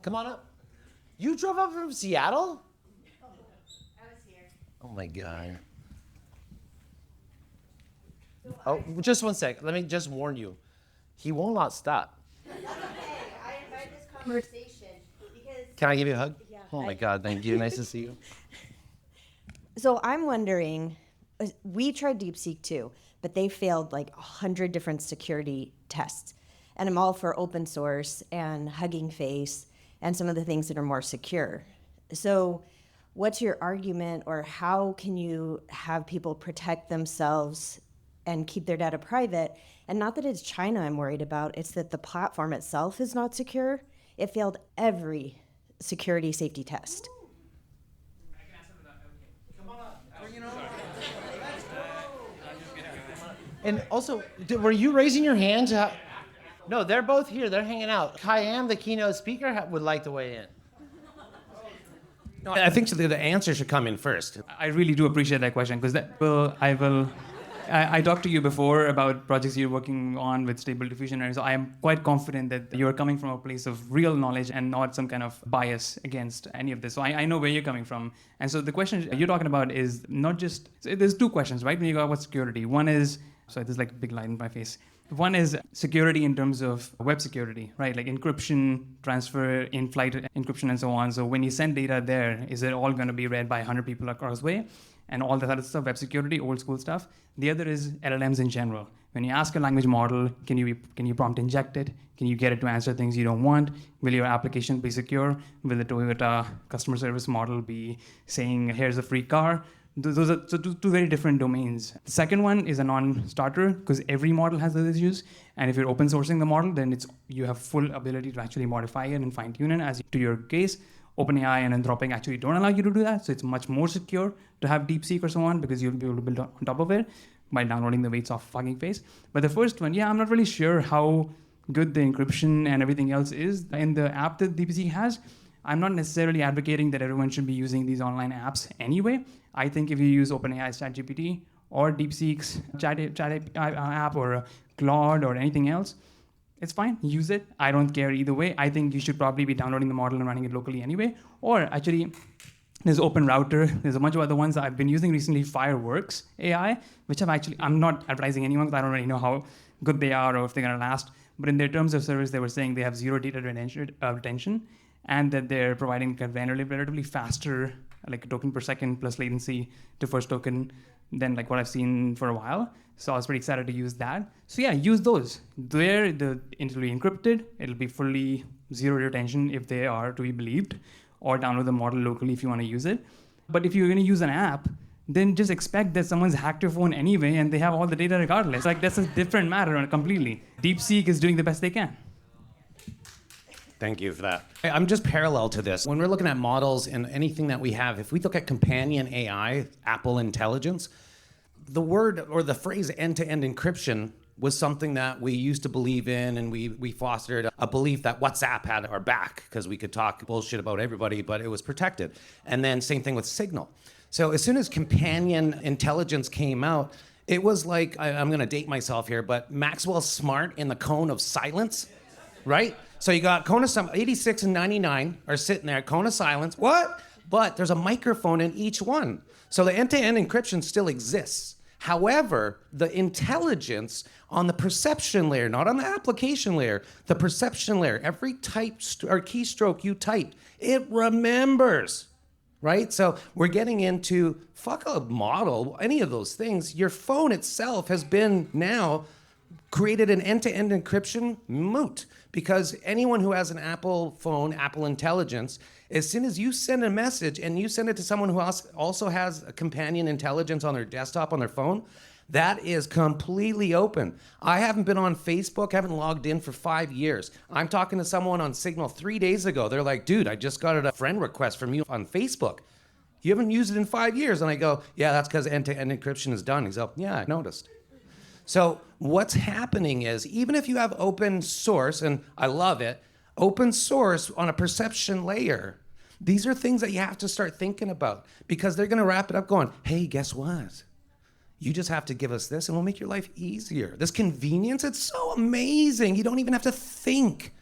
Come on up. You drove up from Seattle? I was here. Oh my God. Oh, just one sec. Let me just warn you. He will not stop. That's okay. I invite this conversation because... Can I give you a hug? Yeah. Oh my God, thank you. Nice to see you. So I'm wondering, we tried DeepSeek too, but they failed like 100 different security tests. And I'm all for open source and Hugging Face and some of the things that are more secure. So what's your argument, or how can you have people protect themselves and keep their data private? And not that it's China I'm worried about, it's that the platform itself is not secure. It failed every security safety test. And also, were you raising your hand? No, they're both here. They're hanging out. Khayyam, the keynote speaker, would like to weigh in. No, I think the answer should come in first. I really do appreciate that question because I talked to you before about projects you're working on with Stable Diffusion, and so I am quite confident that you're coming from a place of real knowledge and not some kind of bias against any of this. So I know where you're coming from. And so the question you're talking about is not just, there's two questions, right? When you go about security. One is, sorry, there's like a big light in my face. One is security in terms of web security, right? Like encryption, transfer, in-flight encryption, and so on. So when you send data there, is it all going to be read by 100 people across the way? And all that other stuff, web security, old school stuff. The other is LLMs in general. When you ask a language model, can you prompt inject it? Can you get it to answer things you don't want? Will your application be secure? Will the Toyota customer service model be saying, here's a free car? Those are two very different domains. The second one is a non-starter because every model has those issues. And if you're open sourcing the model, then you have full ability to actually modify it and fine tune it as to your case. OpenAI and Anthropic actually don't allow you to do that. So it's much more secure to have DeepSeek or so on because you'll be able to build on top of it by downloading the weights off Hugging Face. But the first one, I'm not really sure how good the encryption and everything else is in the app that DeepSeek has. I'm not necessarily advocating that everyone should be using these online apps anyway. I think if you use OpenAI's ChatGPT or DeepSeek's chat app or Claude or anything else, it's fine, use it. I don't care either way. I think you should probably be downloading the model and running it locally anyway. Or actually, there's OpenRouter. There's a bunch of other ones that I've been using recently, Fireworks AI, which I'm not advising anyone because I don't really know how good they are or if they're gonna last. But in their terms of service, they were saying they have zero data retention and that they're providing relatively faster, like a token per second plus latency to first token than like what I've seen for a while. So I was pretty excited to use that. So use those. It'll be encrypted. It'll be fully zero retention if they are to be believed, or download the model locally if you want to use it. But if you're going to use an app, then just expect that someone's hacked your phone anyway and they have all the data regardless. Like that's a different matter completely. DeepSeek is doing the best they can. Thank you for that. I'm just parallel to this. When we're looking at models and anything that we have, if we look at companion AI, Apple Intelligence, the word or the phrase end-to-end encryption was something that we used to believe in, and we fostered a belief that WhatsApp had our back because we could talk bullshit about everybody, but it was protected. And then same thing with Signal. So as soon as companion intelligence came out, it was like, I'm going to date myself here, but Maxwell Smart in the cone of silence, right? So you got cone of 86 and 99 are sitting there, cone of silence. What? But there's a microphone in each one. So the end-to-end encryption still exists. However, the intelligence on the perception layer, not on the application layer, the perception layer, every type or keystroke you type, it remembers. right? So we're getting into fuck a model, any of those things. Your phone itself has been now created an end-to-end encryption moot, because anyone who has an Apple phone, Apple Intelligence, as soon as you send a message and you send it to someone who also has a companion intelligence on their desktop, on their phone, that is completely open. I haven't been on Facebook, haven't logged in for 5 years. I'm talking to someone on Signal 3 days ago. They're like, dude, I just got a friend request from you on Facebook. You haven't used it in 5 years. And I go, yeah, that's because end-to-end encryption is done. He's like, yeah, I noticed. So what's happening is, even if you have open source, and I love it, open source on a perception layer, these are things that you have to start thinking about, because they're going to wrap it up going, hey, guess what? You just have to give us this and we'll make your life easier. This convenience, it's so amazing. You don't even have to think.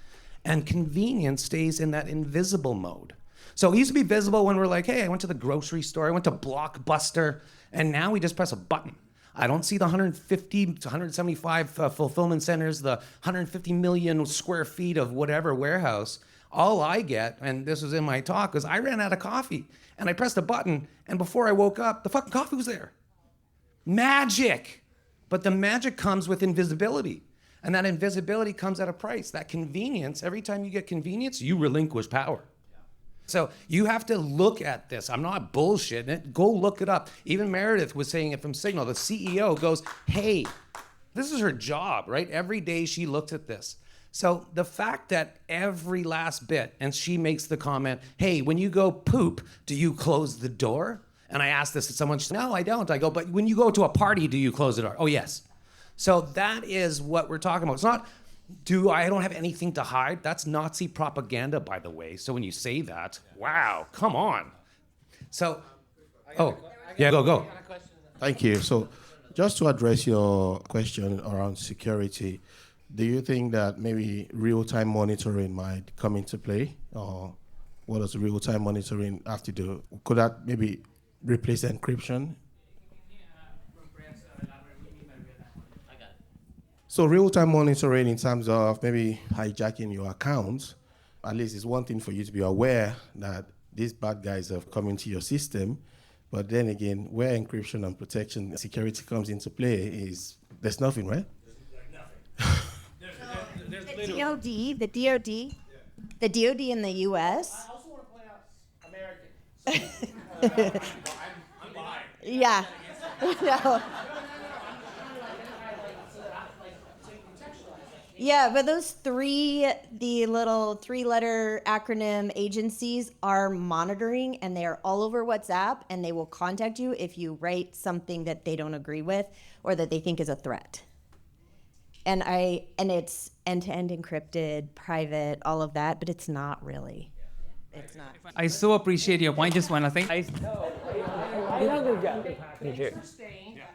And convenience stays in that invisible mode. So it used to be visible when we're like, hey, I went to the grocery store, I went to Blockbuster, and now we just press a button. I don't see the 150 to 175 fulfillment centers, the 150 million square feet of whatever warehouse. All I get, and this was in my talk, was I ran out of coffee. And I pressed a button, and before I woke up, the fucking coffee was there. Magic! But the magic comes with invisibility. And that invisibility comes at a price. That convenience, every time you get convenience, you relinquish power. So you have to look at this. I'm not bullshitting it. Go look it up. Even Meredith was saying it from Signal. The CEO goes, hey, this is her job, right? Every day she looks at this. So the fact that every last bit, and she makes the comment, hey, when you go poop, do you close the door? And I asked this to someone, she said, no, I don't. I go, but when you go to a party, do you close the door? Oh, yes. So that is what we're talking about. It's not, I don't have anything to hide. That's Nazi propaganda, by the way. So when you say that, wow, come on. So, go. Thank you. So just to address your question around security, do you think that maybe real-time monitoring might come into play? Or what does real-time monitoring have to do? Could that maybe replace encryption? So real-time monitoring in terms of maybe hijacking your accounts, at least it's one thing for you to be aware that these bad guys have come into your system. But then again, where encryption and protection security comes into play is there's nothing, right? The DOD in the U.S. I also want to point out American. I'm bi. Yeah. No. Yeah, but those the little 3-letter acronym agencies are monitoring, and they are all over WhatsApp, and they will contact you if you write something that they don't agree with or that they think is a threat. And it's end-to-end encrypted, private, all of that, but it's not really. It's not. I so appreciate your point. Just one thing.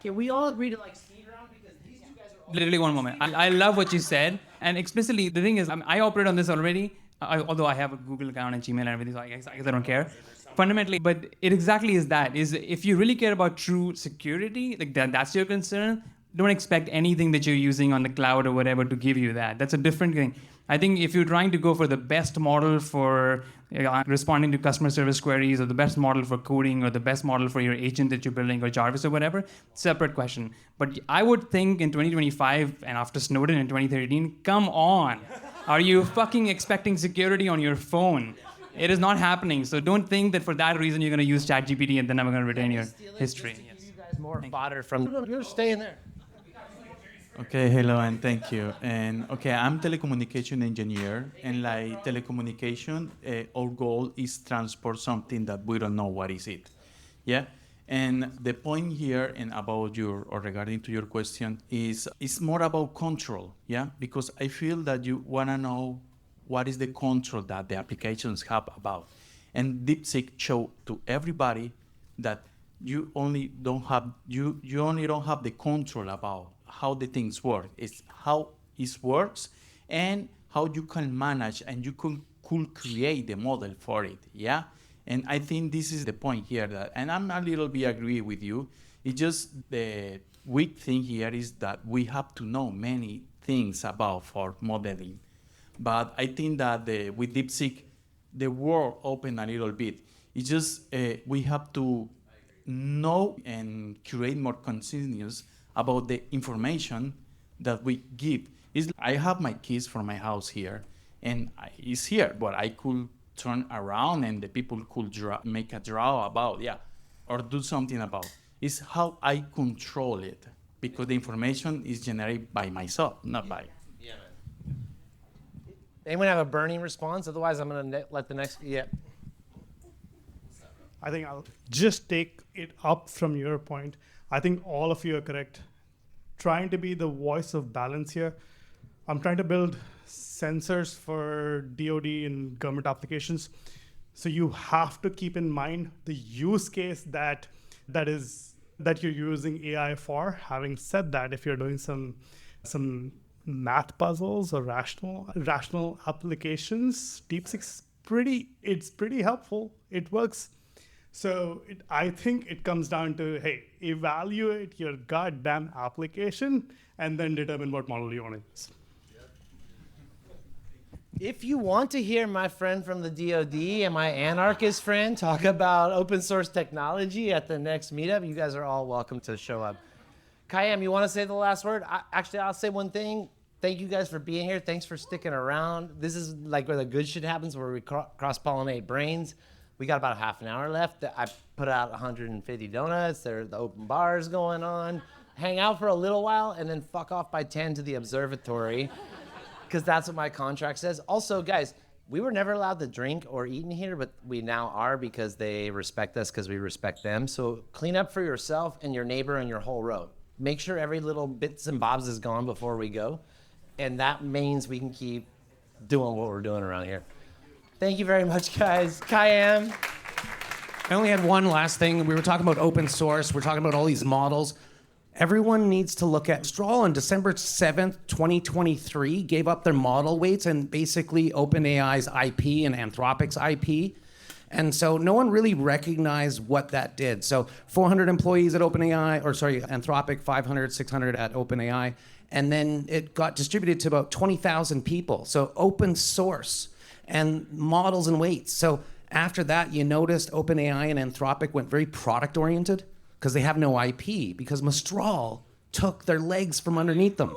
Can we all agree to speed round, because these two guys are Literally one moment. I love what you said. And explicitly, the thing is, I operate on this already, although I have a Google account and Gmail and everything, so I guess I don't care. Fundamentally, but it exactly is that. Is if you really care about true security, like that's your concern, don't expect anything that you're using on the cloud or whatever to give you that. That's a different thing. I think if you're trying to go for the best model for responding to customer service queries, or the best model for coding, or the best model for your agent that you're building, or Jarvis or whatever, separate question. But I would think in 2025 and after Snowden in 2013, come on. Are you fucking expecting security on your phone? It is not happening. So don't think that for that reason you're going to use ChatGPT and then I'm going to retain your history. Yes. You guys more fodder from. You're staying there. Okay, hello and thank you. And okay, I'm telecommunication engineer, and like telecommunication, our goal is transport something that we don't know what is it. Yeah, and the point here and about or regarding to your question is it's more about control. Yeah, because I feel that you wanna know what is the control that the applications have about, and DeepSeek show to everybody that you only don't have the control about how the things work. It's how it works and how you can manage and you could create the model for it, yeah? And I think this is the point here, and I'm a little bit agree with you. It's just the weak thing here is that we have to know many things about for modeling. But I think that with DeepSeek, the world opened a little bit. It's just we have to know and create more consciousness about the information that we give. I have my keys for my house here, and it's here, but I could turn around and the people could make a draw about, or do something about. It's how I control it, because the information is generated by myself, not by. Yeah, man. Anyone have a burning response? Otherwise, I'm going to let the next. Yeah. I think I'll just take it up from your point. I think all of you are correct. Trying to be the voice of balance here. I'm trying to build sensors for DoD and government applications. So you have to keep in mind the use case that you're using AI for. Having said that, if you're doing some math puzzles or rational applications, DeepSeek's pretty helpful. It works. So I think it comes down to, hey, evaluate your goddamn application and then determine what model you want to use. If you want to hear my friend from the DoD and my anarchist friend talk about open source technology at the next meetup, you guys are all welcome to show up. Kayam, you want to say the last word? I'll say one thing. Thank you guys for being here. Thanks for sticking around. This is like where the good shit happens, where we cross-pollinate brains. We got about half an hour left. I put out 150 donuts. There are the open bars going on. Hang out for a little while and then fuck off by 10 to the observatory, because that's what my contract says. Also, guys, we were never allowed to drink or eat in here, but we now are because they respect us because we respect them. So clean up for yourself and your neighbor and your whole row. Make sure every little bits and bobs is gone before we go. And that means we can keep doing what we're doing around here. Thank you very much, guys. Kayam. I only had one last thing. We were talking about open source. We're talking about all these models. Everyone needs to look at Mistral on December 7th, 2023, gave up their model weights and basically OpenAI's IP and Anthropic's IP. And so no one really recognized what that did. So 400 employees at Anthropic, 500, 600 at OpenAI. And then it got distributed to about 20,000 people. So open source and models and weights. So after that, you noticed OpenAI and Anthropic went very product-oriented because they have no IP, because Mistral took their legs from underneath them.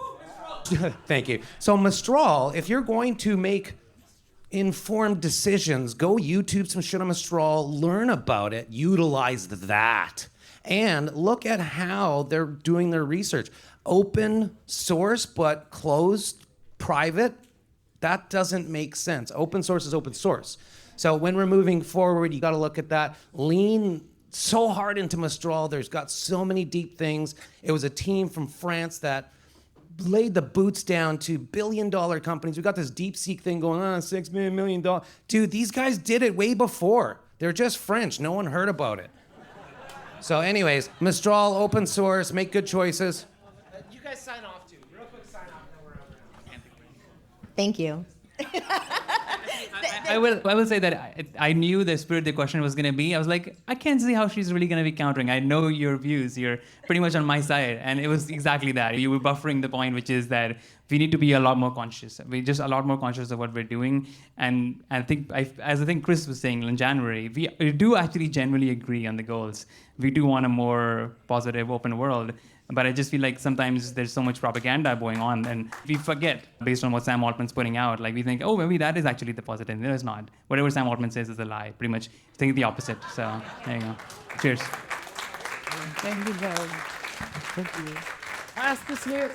Thank you. So Mistral, if you're going to make informed decisions, go YouTube some shit on Mistral, learn about it, utilize that, and look at how they're doing their research. Open source, but closed, private, that doesn't make sense. Open source is open source. So when we're moving forward, you got to look at that. Lean so hard into Mistral. There's got so many deep things. It was a team from France that laid the boots down to billion-dollar companies. We got this DeepSeek thing going on, $6 million. Dude, these guys did it way before. They're just French. No one heard about it. So anyways, Mistral, open source, make good choices. You guys sign off too. Real quick sign off, and then we're over. Thank you. I will say that I knew the spirit the question was going to be. I was like, I can't see how she's really going to be countering. I know your views. You're pretty much on my side. And it was exactly that. You were buffering the point, which is that we need to be a lot more conscious. We're just a lot more conscious of what we're doing. And I think, as I think Chris was saying in January, we do actually generally agree on the goals. We do want a more positive, open world. But I just feel like sometimes there's so much propaganda going on, and we forget, based on what Sam Altman's putting out, like we think, oh, maybe that is actually the positive. No, it's not. Whatever Sam Altman says is a lie. Pretty much think the opposite. So there you go. Cheers. Thank you, Joe. Thank you. Pass this here.